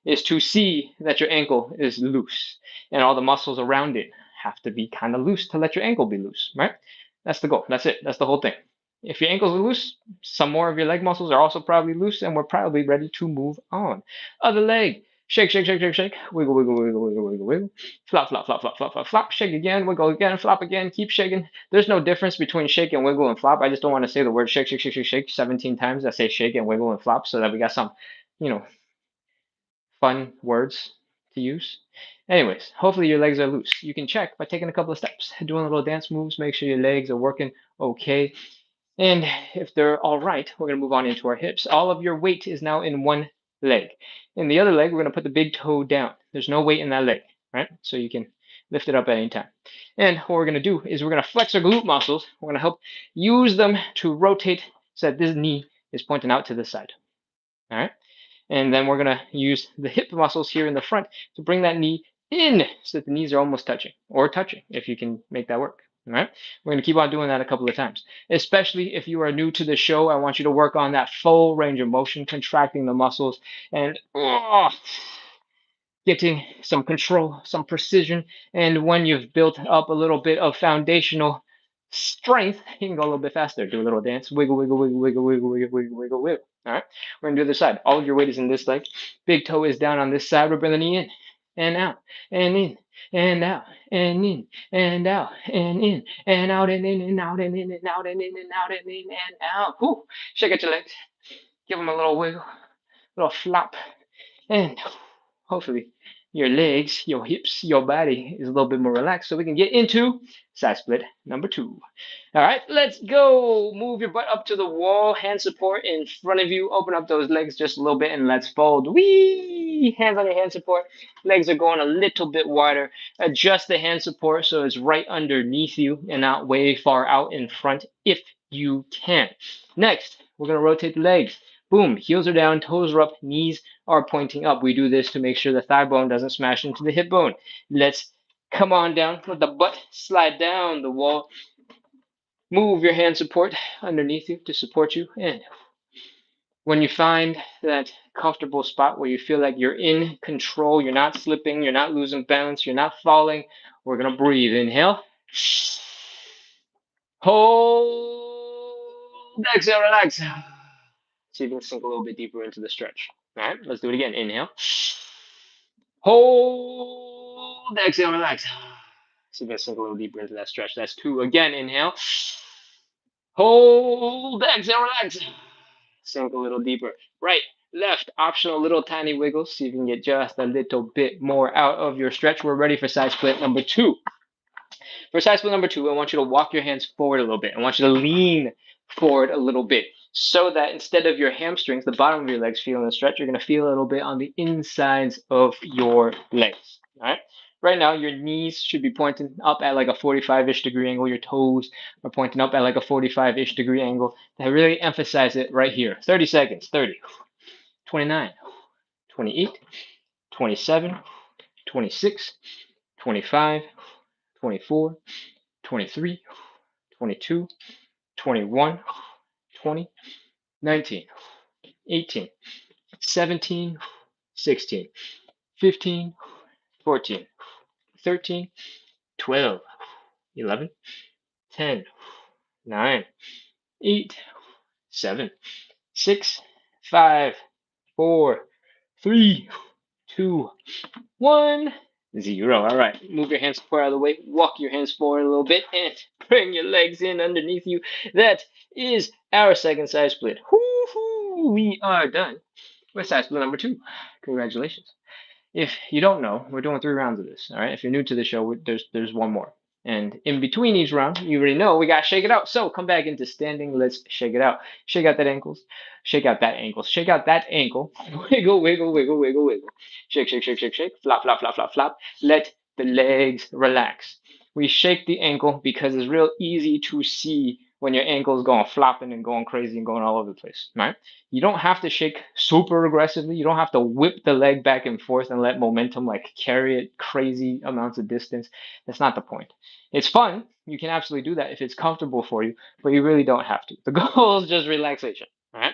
is to see that your ankle is loose and all the muscles around it have to be kind of loose to let your ankle be loose, right? That's the goal. That's it. That's the whole thing. If your ankles are loose, some more of your leg muscles are also probably loose, and we're probably ready to move on. Other leg. Shake, shake, shake, shake, shake. Wiggle, wiggle, wiggle, wiggle, wiggle, wiggle. Flop, flop, flop, flop, flop, flop, flop. Shake again, wiggle again, flop again. Keep shaking. There's no difference between shake and wiggle and flop. I just don't want to say the word shake, shake, shake, shake, shake 17 times. I say shake and wiggle and flop so that we got some, you know, fun words to use. Anyways, hopefully your legs are loose. You can check by taking a couple of steps, doing little dance moves, make sure your legs are working okay. And if they're all right, we're going to move on into our hips. All of your weight is now in one leg. In the other leg, we're going to put the big toe down. There's no weight in that leg, right? So you can lift it up at any time. And what we're going to do is we're going to flex our glute muscles. We're going to help use them to rotate so that this knee is pointing out to this side. All right? And then we're going to use the hip muscles here in the front to bring that knee in so that the knees are almost touching, or touching if you can make that work. All right. We're going to keep on doing that a couple of times. Especially if you are new to the show, I want you to work on that full range of motion, contracting the muscles and getting some control, some precision. And when you've built up a little bit of foundational strength, you can go a little bit faster. Do a little dance. Wiggle, wiggle, wiggle, wiggle, wiggle, wiggle, wiggle, wiggle, wiggle. All right. We're going to do the other side. All of your weight is in this leg. Big toe is down on this side. We're bringing the knee in and out and in and out and in and out and in and out and in and out and in and out and in and out and in and out. Whew. Shake out your legs. Give them a little wiggle, little flop, and hopefully your legs, your hips, your body is a little bit more relaxed so we can get into side split number 2. All right, let's go. Move your butt up to the wall, hand support in front of you. Open up those legs just a little bit and let's fold. Whee! Hands on your hand support. Legs are going a little bit wider. Adjust the hand support so it's right underneath you and not way far out in front if you can. Next, we're going to rotate the legs. Boom, heels are down, toes are up, knees are pointing up. We do this to make sure the thigh bone doesn't smash into the hip bone. Let's come on down, let the butt slide down the wall. Move your hand support underneath you to support you. And when you find that comfortable spot where you feel like you're in control, you're not slipping, you're not losing balance, you're not falling, we're going to breathe. Inhale. Hold. Exhale, relax. So you can sink a little bit deeper into the stretch. All right, let's do it again. Inhale. Hold. Exhale, relax. So you can sink a little deeper into that stretch. That's 2. Again, inhale. Hold. Exhale, relax. Sink a little deeper. Right, left, optional little tiny wiggles. See if you can get just a little bit more out of your stretch. We're ready for side split number 2. For side split number 2, I want you to walk your hands forward a little bit. I want you to lean forward a little bit so that instead of your hamstrings, the bottom of your legs feeling the stretch, you're going to feel a little bit on the insides of your legs. All right. Right now, your knees should be pointing up at like a 45-ish degree angle. Your toes are pointing up at like a 45-ish degree angle. To really emphasize it right here. 30 seconds. 30, 29, 28, 27, 26, 25, 24, 23, 22, 21, 20, 19, 18, 17, 16, 15, 14, 13, 12, 11, 10, 9, 8, 7, 6, 5, 4, 3, 2, 1, 0. All right, move your hands far out of the way, walk your hands forward a little bit, and bring your legs in underneath you. That is our second side split. Woo-hoo, we are done with side split number 2. Congratulations. If you don't know, we're doing 3 rounds of this. All right. If you're new to the show, there's one more. And in between each round, you already know we gotta shake it out. So come back into standing. Let's shake it out. Shake out that ankles. Shake out that ankle. Shake out that ankle. Wiggle, wiggle, wiggle, wiggle, wiggle. Shake, shake, shake, shake, shake. Flop, flop, flop, flop, flop. Let the legs relax. We shake the ankle because it's real easy to see when your ankle is going flopping and going crazy and going all over the place. Right? You don't have to shake super aggressively. You don't have to whip the leg back and forth and let momentum like carry it crazy amounts of distance. That's not the point. It's fun. You can absolutely do that if it's comfortable for you, but you really don't have to. The goal is just relaxation. All right.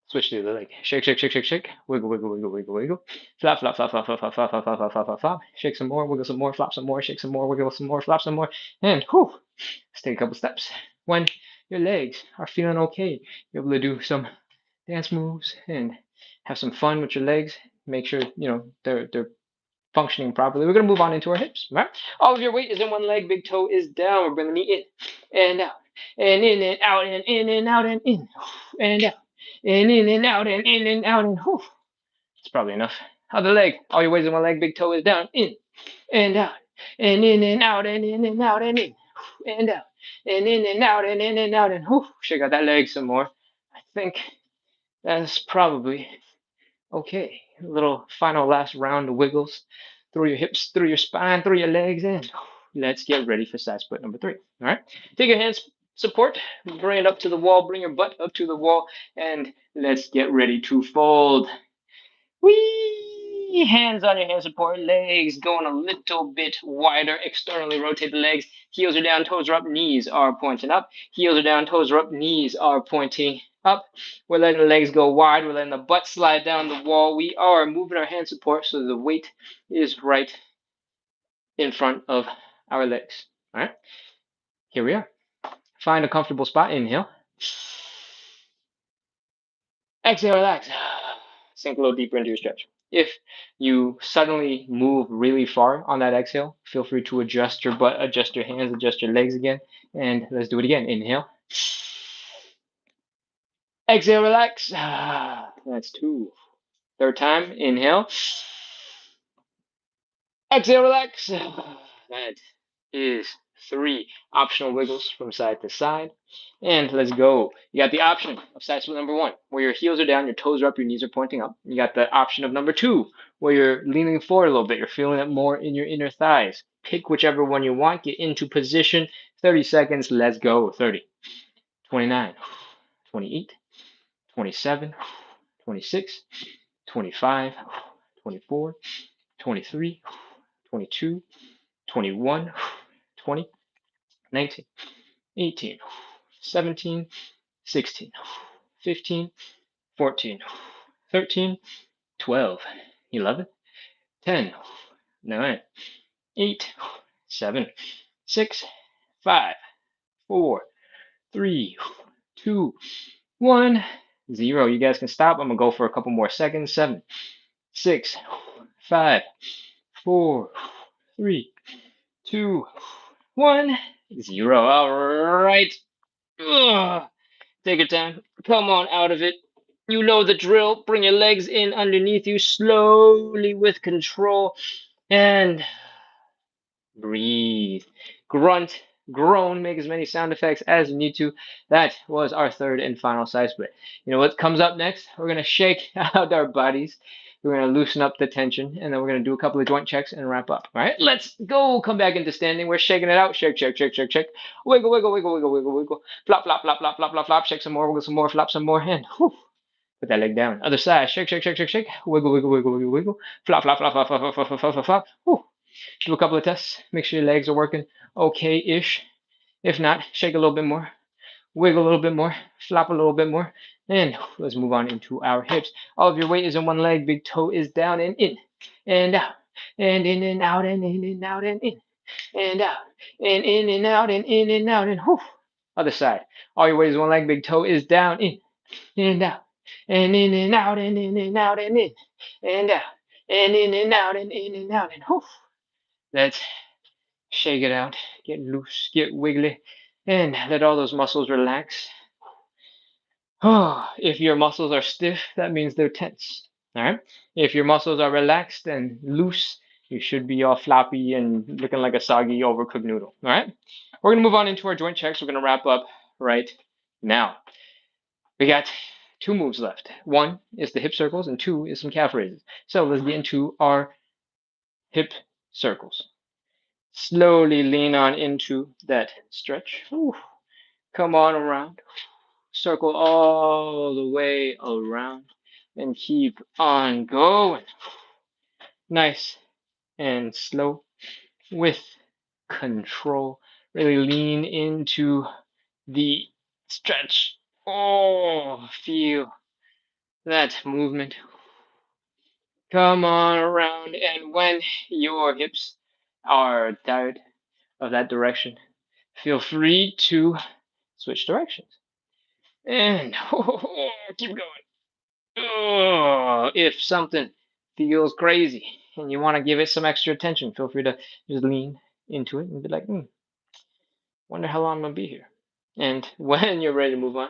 Switch to the leg. Shake, shake, shake, shake, shake. Wiggle, wiggle, wiggle, wiggle, wiggle. Flop, flop, flop, flop, flop, flop, flop, flop, flop, flop, flop, flop, flop. Shake some more, wiggle some more, flop some more, shake some more, wiggle some more, flop some more, and whew, let's take a couple steps. When your legs are feeling okay, you're able to do some dance moves and have some fun with your legs. Make sure they're functioning properly. We're gonna move on into our hips. Right? All of your weight is in one leg. Big toe is down. We're bringing the knee in and out and in and out and in and out and in and out and in and out and in and out and whew. It's probably enough. Other leg. All your weight is in one leg. Big toe is down. In and out and in and out and in and out and in and out and in and out and in and out and whew. Shake out that leg some more. I think that's probably okay. A little final last round of wiggles through your hips, through your spine, through your legs, and let's get ready for side split number 3. All right. Take your hands support, bring it up to the wall, bring your butt up to the wall, and let's get ready to fold. Whee! Hands on your hand support, legs going a little bit wider, externally rotate the legs. Heels are down, toes are up, knees are pointing up. Heels are down, toes are up, knees are pointing up. We're letting the legs go wide. We're letting the butt slide down the wall. We are moving our hand support so the weight is right in front of our legs. All right, here we are. Find a comfortable spot. Inhale. Exhale, relax. Sink a little deeper into your stretch. If you suddenly move really far on that exhale, feel free to adjust your butt, adjust your hands, adjust your legs again. And let's do it again. Inhale. Exhale, relax. That's 2. Third time. Inhale. Exhale, relax. That is 3 optional wiggles from side to side. And let's go. You got the option of side split number 1, where your heels are down, your toes are up, your knees are pointing up. You got the option of number 2, where you're leaning forward a little bit. You're feeling it more in your inner thighs. Pick whichever one you want. Get into position. 30 seconds. Let's go. 30, 29, 28, 27, 26, 25, 24, 23, 22, 21, 20, 19, 18, 17, 16, 15, 14, 13, 12, 11, 10, 9, 8, 7, 6, 5, 4, 3, 2, 1, 0. You guys can stop. I'm going to go for a couple more seconds. 7, 6, 5, 4, 3, 2, 1, 0. All right. Ugh. Take your time. Come on out of it. You know the drill. Bring your legs in underneath you slowly with control and breathe. Grunt, groan, make as many sound effects as you need to. That was our third and final side split. You know what comes up next? We're going to shake out our bodies. We're going to loosen up the tension, and then we're going to do a couple of joint checks and wrap up. All right, let's go. Come back into standing. We're shaking it out. Shake, shake, shake, shake, shake. Wiggle, wiggle, wiggle, wiggle, wiggle, wiggle. Flop, flop, flop, flop, flop, flop, flop. Shake some more, wiggle some more, flop some more. And whew, put that leg down. Other side. Shake, shake, shake, shake, shake. Wiggle, wiggle, wiggle, wiggle, wiggle. Flop, flop, flop, flop, flop, flop, flop, flop, flop, flop. Whew. Do a couple of tests. Make sure your legs are working okay-ish. If not, shake a little bit more. Wiggle a little bit more. Flop a little bit more. And let's move on into our hips. All of your weight is in one leg. Big toe is down and in. And out. And in and out and in and out and in. And out. And in and out and in and out. And whew. Other side. All your weight is one leg. Big toe is down, in and out. And in and out and in and out and in. And out. and in and out, and whew. Let's shake it out, get loose, get wiggly, and let all those muscles relax. Oh, if your muscles are stiff, that means they're tense. All right. If your muscles are relaxed and loose, you should be all floppy and looking like a soggy, overcooked noodle. All right. We're gonna move on into our joint checks. We're gonna wrap up right now. We got two moves left. One is the hip circles, and two is some calf raises. So let's get into our hip circles. Slowly lean on into that stretch. Ooh, come on around. Circle all the way around and keep on going. Nice and slow with control. Really lean into the stretch. Oh, feel that movement. Come on around, and when your hips are tired of that direction, feel free to switch directions. And keep going. Oh, if something feels crazy and you want to give it some extra attention, feel free to just lean into it and be like, wonder how long I'm gonna be here. And when you're ready to move on,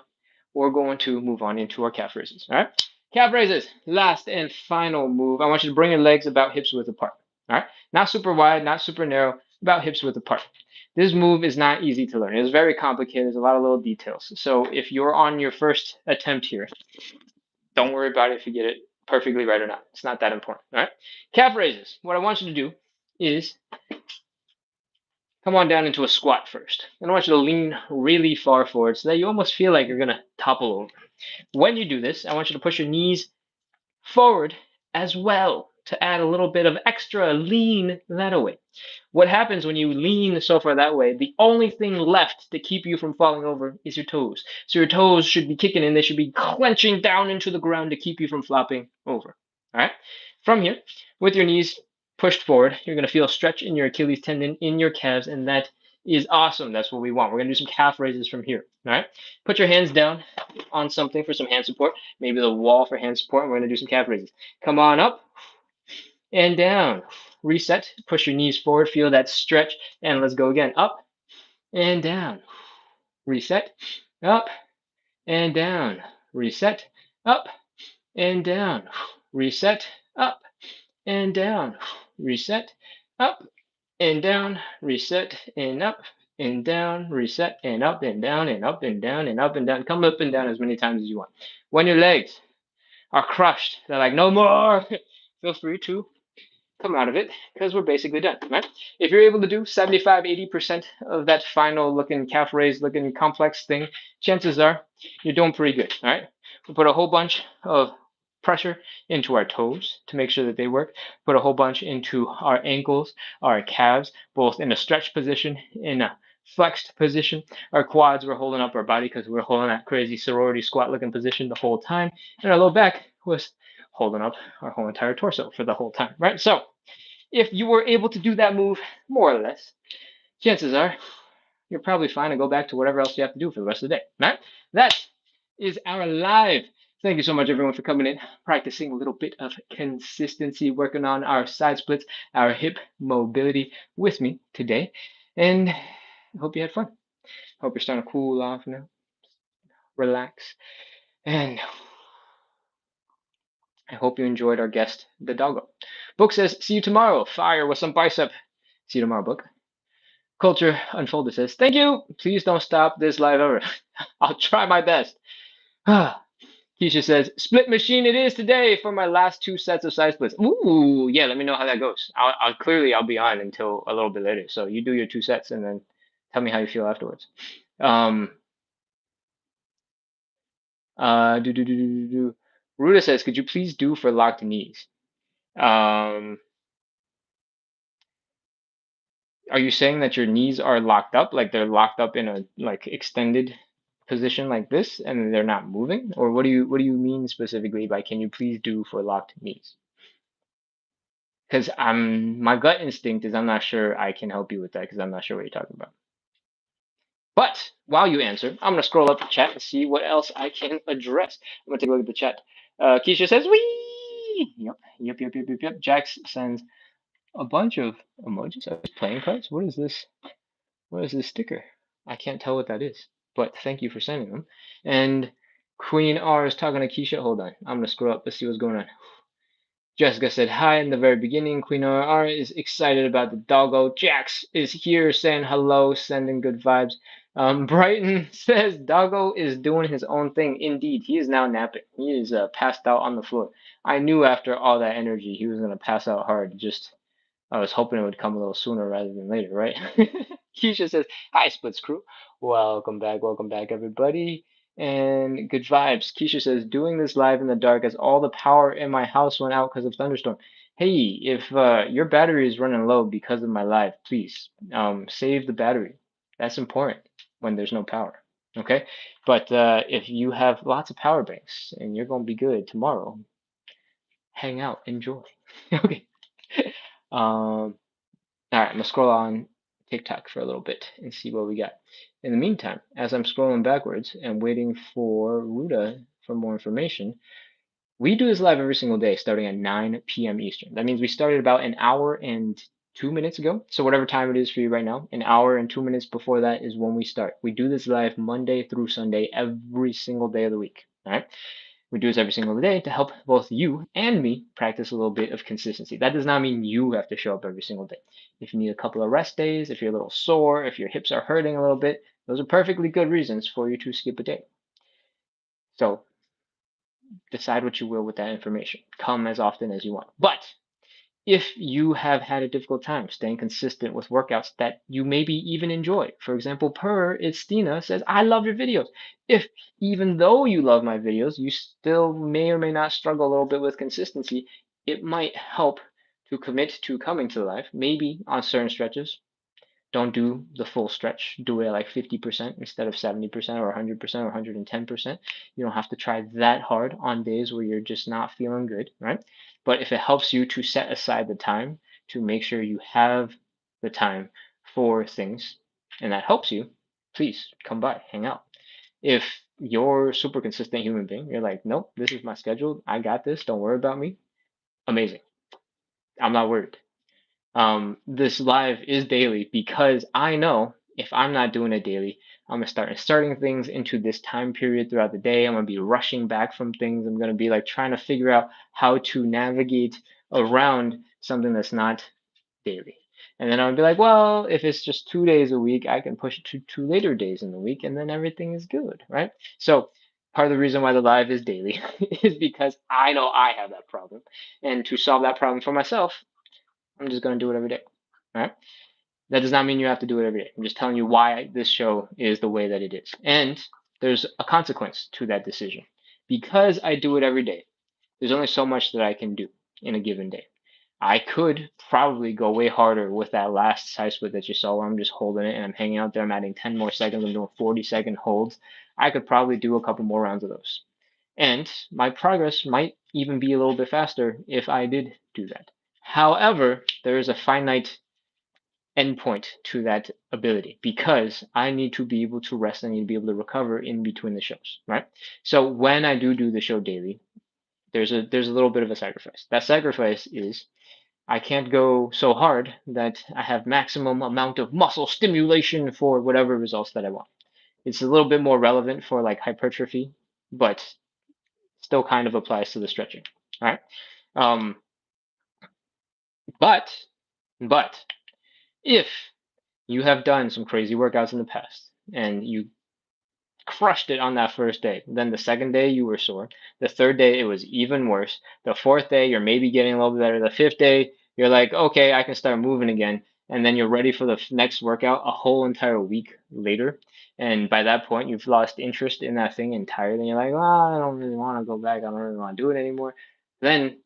we're going to move on into our calf raises. All right, calf raises, last and final move. I want you to bring your legs about hips width apart. All right, not super wide, not super narrow, about hips width apart. This move is not easy to learn. It's very complicated. There's a lot of little details. So if you're on your first attempt here, don't worry about it if you get it perfectly right or not. It's not that important. All right. Calf raises. What I want you to do is come on down into a squat first. And I want you to lean really far forward so that you almost feel like you're going to topple over. When you do this, I want you to push your knees forward as well to add a little bit of extra lean that way. What happens when you lean so far that way, the only thing left to keep you from falling over is your toes. So your toes should be kicking in. They should be clenching down into the ground to keep you from flopping over. All right. From here, with your knees pushed forward, you're going to feel a stretch in your Achilles tendon, in your calves, and that is awesome. That's what we want. We're going to do some calf raises from here. All right. Put your hands down on something for some hand support, maybe the wall for hand support. And we're going to do some calf raises. Come on up and down. Reset, push your knees forward, feel that stretch, and let's go again. Up and down. Reset, up and down. Reset, up and down. Reset, up and down. Reset, up and down. Reset and up and down. Reset and up and down and up and down and up and down. Come up and down as many times as you want. When your legs are crushed, they're like, no more. Feel free to come out of it because we're basically done, right? If you're able to do 75, 80% of that final looking calf raise looking complex thing, chances are you're doing pretty good, all right? We put a whole bunch of pressure into our toes to make sure that they work. Put a whole bunch into our ankles, our calves, both in a stretch position, in a flexed position. Our quads were holding up our body because we were holding that crazy sorority squat looking position the whole time. And our low back was holding up our whole entire torso for the whole time, right? So if you were able to do that move more or less, chances are you're probably fine to go back to whatever else you have to do for the rest of the day, right? That is our live. Thank you so much, everyone, for coming in, practicing a little bit of consistency, working on our side splits, our hip mobility with me today. And I hope you had fun. Hope you're starting to cool off now, relax, and I hope you enjoyed our guest, the doggo. Book says, see you tomorrow. Fire with some bicep. See you tomorrow, Book. Culture Unfolded says, thank you. Please don't stop this live ever. I'll try my best. Keisha says, split machine it is today for my last two sets of side splits. Ooh, yeah, let me know how that goes. I'll be on until a little bit later. So you do your two sets and then tell me how you feel afterwards. Ruda says, could you please do for locked knees? Are you saying that your knees are locked up, like they're locked up in a like extended position like this and they're not moving? Or what do you mean specifically by can you please do for locked knees? Because my gut instinct is I'm not sure I can help you with that because I'm not sure what you're talking about. But while you answer, I'm gonna scroll up the chat and see what else I can address. I'm gonna take a look at the chat. Keisha says, "Wee! Yep, yep, yep, yep, yep, yep. Jax sends a bunch of emojis. Are these playing cards? What is this? What is this sticker? I can't tell what that is, but thank you for sending them. And Queen R is talking to Keisha. Hold on, I'm gonna scroll up. Let's see what's going on. Jessica said hi in the very beginning. Queen R is excited about the doggo. Jax is here saying hello, sending good vibes. Brighton says doggo is doing his own thing. Indeed, he is now napping. He is passed out on the floor. I knew after all that energy he was gonna pass out hard. Just I was hoping it would come a little sooner rather than later, right? Keisha says, hi, Splits crew. Welcome back, everybody. And good vibes. Keisha says, doing this live in the dark as all the power in my house went out because of thunderstorm. Hey, if your battery is running low because of my live, please save the battery. That's important when there's no power. Okay? But if you have lots of power banks and you're going to be good tomorrow, hang out, enjoy. Okay. All right, I'm gonna scroll on TikTok for a little bit and see what we got. In the meantime, as I'm scrolling backwards and waiting for Ruda for more information, we do this live every single day starting at 9 p.m. Eastern. That means we started about an hour and 2 minutes ago. So whatever time it is for you right now, an hour and 2 minutes before that is when we start. We do this live Monday through Sunday every single day of the week. All right. We do this every single day to help both you and me practice a little bit of consistency. That does not mean you have to show up every single day. If you need a couple of rest days, if you're a little sore, if your hips are hurting a little bit, those are perfectly good reasons for you to skip a day. So decide what you will with that information. Come as often as you want. But if you have had a difficult time staying consistent with workouts that you maybe even enjoy. For example, it's Stina says, I love your videos. If even though you love my videos, you still may or may not struggle a little bit with consistency, it might help to commit to coming to the live, maybe on certain stretches. Don't do the full stretch. Do it like 50% instead of 70% or 100% or 110%. You don't have to try that hard on days where you're just not feeling good, right? But if it helps you to set aside the time to make sure you have the time for things and that helps you, please come by, hang out. If you're a super consistent human being, you're like, nope, this is my schedule. I got this. Don't worry about me. Amazing. I'm not worried. This live is daily because I know if I'm not doing it daily, I'm gonna start inserting things into this time period throughout the day. I'm gonna be rushing back from things. I'm gonna be like trying to figure out how to navigate around something that's not daily. And then I would be like, well, if it's just 2 days a week, I can push it to two later days in the week, and then everything is good, right? So part of the reason why the live is daily is because I know I have that problem. And to solve that problem for myself, I'm just going to do it every day. All right. That does not mean you have to do it every day. I'm just telling you why this show is the way that it is. And there's a consequence to that decision. Because I do it every day, there's only so much that I can do in a given day. I could probably go way harder with that last side split that you saw where I'm just holding it and I'm hanging out there. I'm adding 10 more seconds. I'm doing 40-second holds. I could probably do a couple more rounds of those. And my progress might even be a little bit faster if I did do that. However, there is a finite endpoint to that ability because I need to be able to rest. I need to be able to recover in between the shows, right? So when I do the show daily, there's a little bit of a sacrifice. That sacrifice is I can't go so hard that I have maximum amount of muscle stimulation for whatever results that I want. It's a little bit more relevant for like hypertrophy, but still kind of applies to the stretching. All right. Um, but but if you have done some crazy workouts in the past and you crushed it on that first day, then the second day you were sore. The third day it was even worse. The fourth day you're maybe getting a little bit better. The fifth day you're like, okay, I can start moving again. And then you're ready for the next workout a whole entire week later. And by that point, you've lost interest in that thing entirely. And you're like, well, I don't really want to go back. I don't really want to do it anymore. Then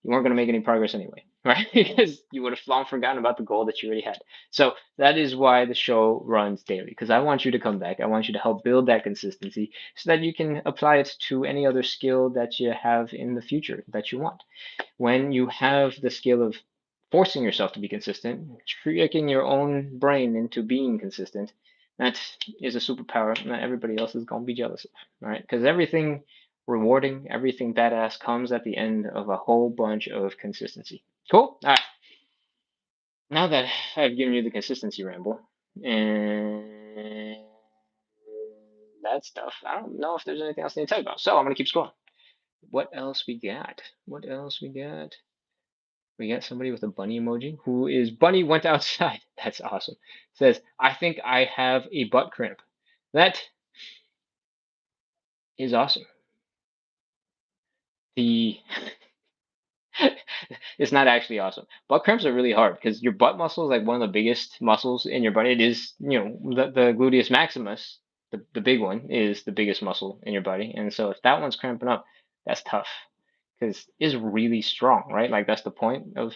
you weren't going to make any progress anyway, right? Because you would have long forgotten about the goal that you already had. So that is why the show runs daily, because I want you to come back. I want you to help build that consistency so that you can apply it to any other skill that you have in the future that you want. When you have the skill of forcing yourself to be consistent, tricking your own brain into being consistent, that is a superpower that everybody else is going to be jealous of, right? Because everything rewarding. Everything badass comes at the end of a whole bunch of consistency. Cool. All right. Now that I've given you the consistency ramble and that stuff, I don't know if there's anything else I need to talk about. So I'm gonna keep scrolling. What else we got? What else we got? We got somebody with a bunny emoji who is bunny went outside. That's awesome. Says, I think I have a butt cramp. That is awesome. The it's not actually awesome. Butt cramps are really hard because your butt muscle is like one of the biggest muscles in your body. It is, the gluteus maximus, the big one, is the biggest muscle in your body. And so if that one's cramping up, that's tough because it's really strong, right? Like that's the point of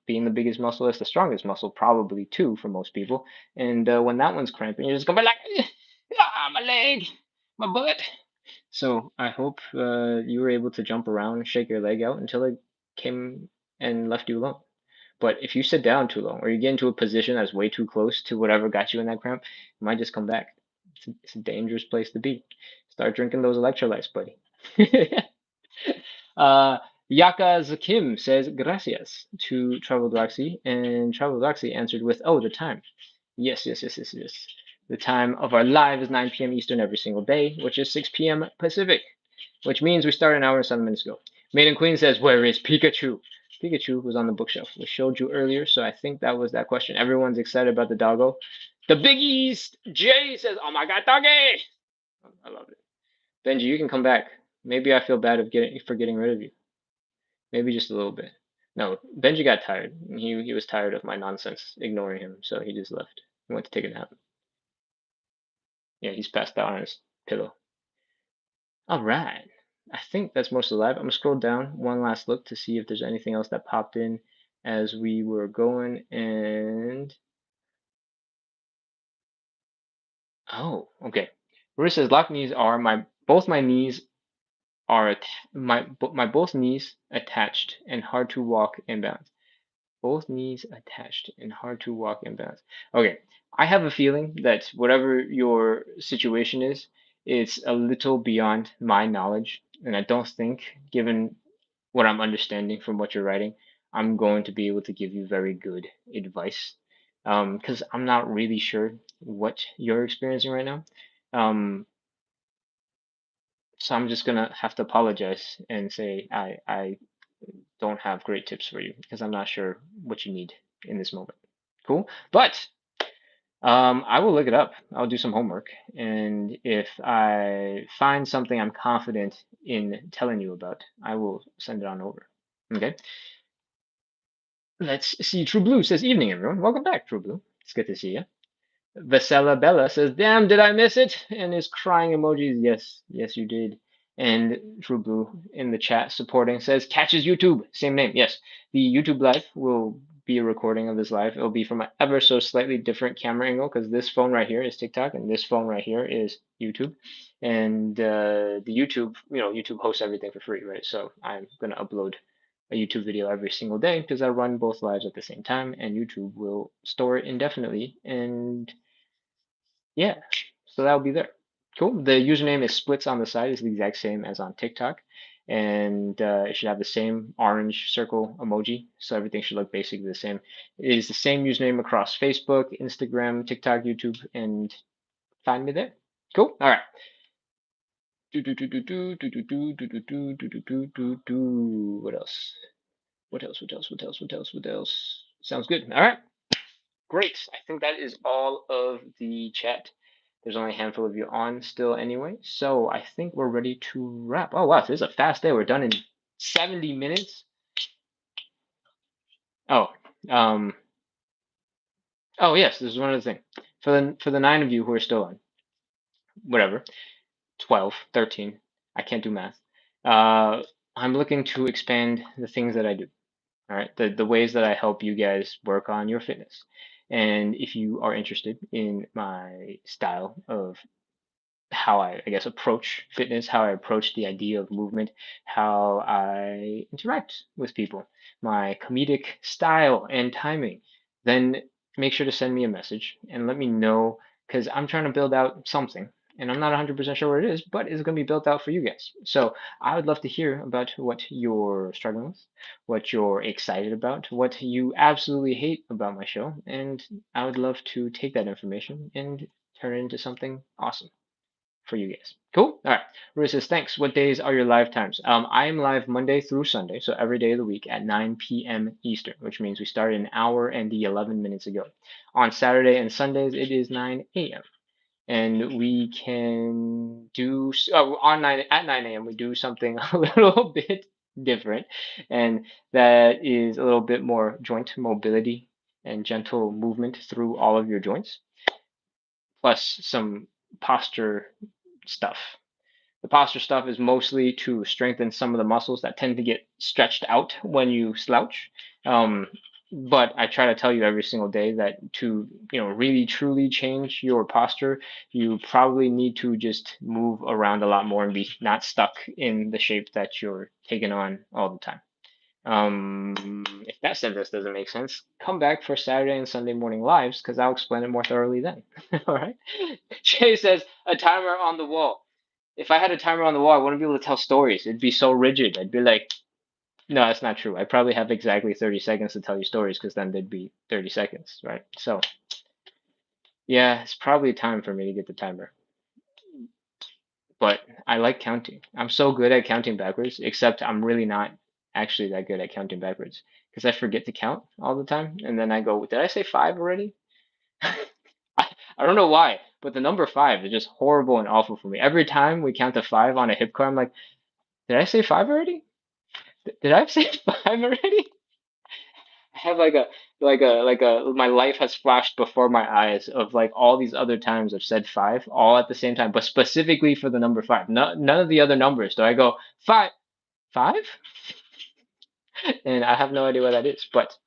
being the biggest muscle. It's the strongest muscle, probably too, for most people. And when that one's cramping, you're just going to be like, my leg, my butt. So I hope you were able to jump around and shake your leg out until it came and left you alone. But if you sit down too long or you get into a position that's way too close to whatever got you in that cramp, it might just come back. It's a dangerous place to be. Start drinking those electrolytes, buddy. uh, Yaka Zakim says gracias to Travel Doxy, and Travel Doxy answered with, oh, the time. Yes, yes, yes, yes, yes. The time of our live is 9 p.m. Eastern every single day, which is 6 p.m. Pacific, which means we started an hour and 7 minutes ago. Maiden Queen says, where is Pikachu? Pikachu was on the bookshelf. We showed you earlier, so I think that was that question. Everyone's excited about the doggo. The Big East Jay says, oh my god, doggy! I love it. Benji, you can come back. Maybe I feel bad for getting rid of you. Maybe just a little bit. No, Benji got tired. He was tired of my nonsense, ignoring him, so he just left. He went to take a nap. Yeah, he's passed out on his pillow. All right. I think that's most of the live. I'm gonna scroll down one last look to see if there's anything else that popped in as we were going. And oh, okay. Rita says lock knees are my knees are my both knees attached and hard to walk and balance. Both knees attached and hard to walk and balance. Okay, I have a feeling that whatever your situation is, it's a little beyond my knowledge, and I don't think, given what I'm understanding from what you're writing, I'm going to be able to give you very good advice. Because I'm not really sure what you're experiencing right now. Um, so I'm just gonna have to apologize and say I don't have great tips for you because I'm not sure what you need in this moment. Cool. But I will look it up. I'll do some homework. And if I find something I'm confident in telling you about, I will send it on over. Okay. Let's see. True Blue says, evening, everyone. Welcome back, True Blue. It's good to see you. Vesela Bella says, damn, did I miss it? And is crying emojis. Yes, yes, you did. And True Blue in the chat supporting says, catches YouTube. Same name. Yes, the YouTube live will be a recording of this live. It'll be from an ever so slightly different camera angle because this phone right here is TikTok and this phone right here is YouTube. And the YouTube, YouTube hosts everything for free, right? So I'm going to upload a YouTube video every single day because I run both lives at the same time and YouTube will store it indefinitely. And yeah, so that'll be there. Cool. The username is splits on the side. It's the exact same as on TikTok. And it should have the same orange circle emoji. So everything should look basically the same. It is the same username across Facebook, Instagram, TikTok, YouTube, and find me there. Cool. All right. What else? What else? What else? What else? What else? What else? Sounds good. All right. Great. I think that is all of the chat. There's only a handful of you on still anyway. So I think we're ready to wrap. Oh, wow. This is a fast day. We're done in 70 minutes. Oh, um, oh yes, this is one other thing. For the 9 of you who are still on, whatever, 12, 13, I can't do math. I'm looking to expand the things that I do. All right, the ways that I help you guys work on your fitness. And if you are interested in my style of how I guess, approach fitness, how I approach the idea of movement, how I interact with people, my comedic style and timing, then make sure to send me a message and let me know because I'm trying to build out something. and I'm not 100% sure what it is, but it's going to be built out for you guys. So I would love to hear about what you're struggling with, what you're excited about, what you absolutely hate about my show, and I would love to take that information and turn it into something awesome for you guys. Cool? All right. Rudy says, thanks. What days are your live times? I am live Monday through Sunday, so every day of the week at 9 p.m. Eastern, which means we started an hour and 11 minutes ago. On Saturday and Sundays, it is 9 a.m. And we can do on 9 at 9 a.m. we do something a little bit different, and that is a little bit more joint mobility and gentle movement through all of your joints, plus some posture stuff. The posture stuff is mostly to strengthen some of the muscles that tend to get stretched out when you slouch. Um, but I try to tell you every single day that to, really truly change your posture, you probably need to just move around a lot more and be not stuck in the shape that you're taking on all the time. If that sentence doesn't make sense, come back for Saturday and Sunday morning lives because I'll explain it more thoroughly then. All right. Jay says a timer on the wall. If I had a timer on the wall, I wouldn't be able to tell stories. It'd be so rigid. I'd be like, no, that's not true. I probably have exactly 30 seconds to tell you stories because then they'd be 30 seconds, right? So, yeah, it's probably time for me to get the timer. But I like counting. I'm so good at counting backwards, except I'm really not actually that good at counting backwards because I forget to count all the time. And then I go, did I say five already? I don't know why, but the number five is just horrible and awful for me. Every time we count to five on a hip car, I'm like, did I say five already? Did I say five already? I have my life has flashed before my eyes of like all these other times I've said five all at the same time, but specifically for the number five. No, none of the other numbers do I go five, five, and I have no idea what that is. But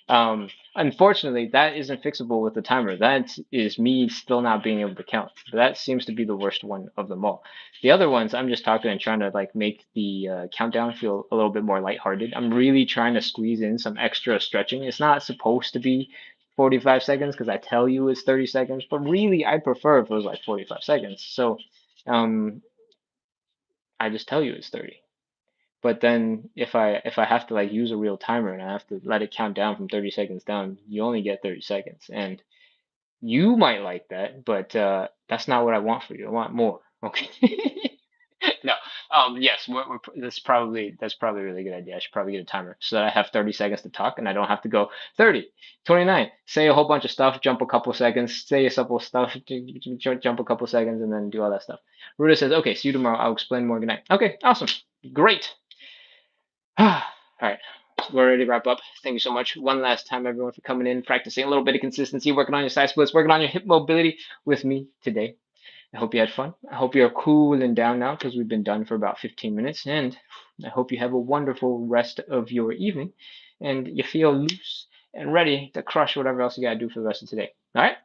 Um, unfortunately, that isn't fixable with the timer. That is me still not being able to count. That seems to be the worst one of them all. The other ones, I'm just talking and trying to like make the countdown feel a little bit more lighthearted. I'm really trying to squeeze in some extra stretching. It's not supposed to be 45 seconds because I tell you it's 30 seconds, but really I prefer if it was like 45 seconds. So um, I just tell you it's 30. But then if I have to like use a real timer and I have to let it count down from 30 seconds down, you only get 30 seconds. And you might like that, but that's not what I want for you. I want more. Okay. No. Yes, that's probably a really good idea. I should probably get a timer so that I have 30 seconds to talk and I don't have to go 30, 29, say a whole bunch of stuff, jump a couple seconds, say a couple stuff, jump a couple seconds, and then do all that stuff. Ruda says, okay, see you tomorrow. I'll explain more. Good night. Okay, awesome. Great. All right, we're ready to wrap up. Thank you so much one last time, everyone, for coming in, practicing a little bit of consistency, working on your side splits, working on your hip mobility with me today. I hope you had fun. I hope you're cool and down now because we've been done for about 15 minutes. And I hope you have a wonderful rest of your evening and you feel loose and ready to crush whatever else you got to do for the rest of today. All right?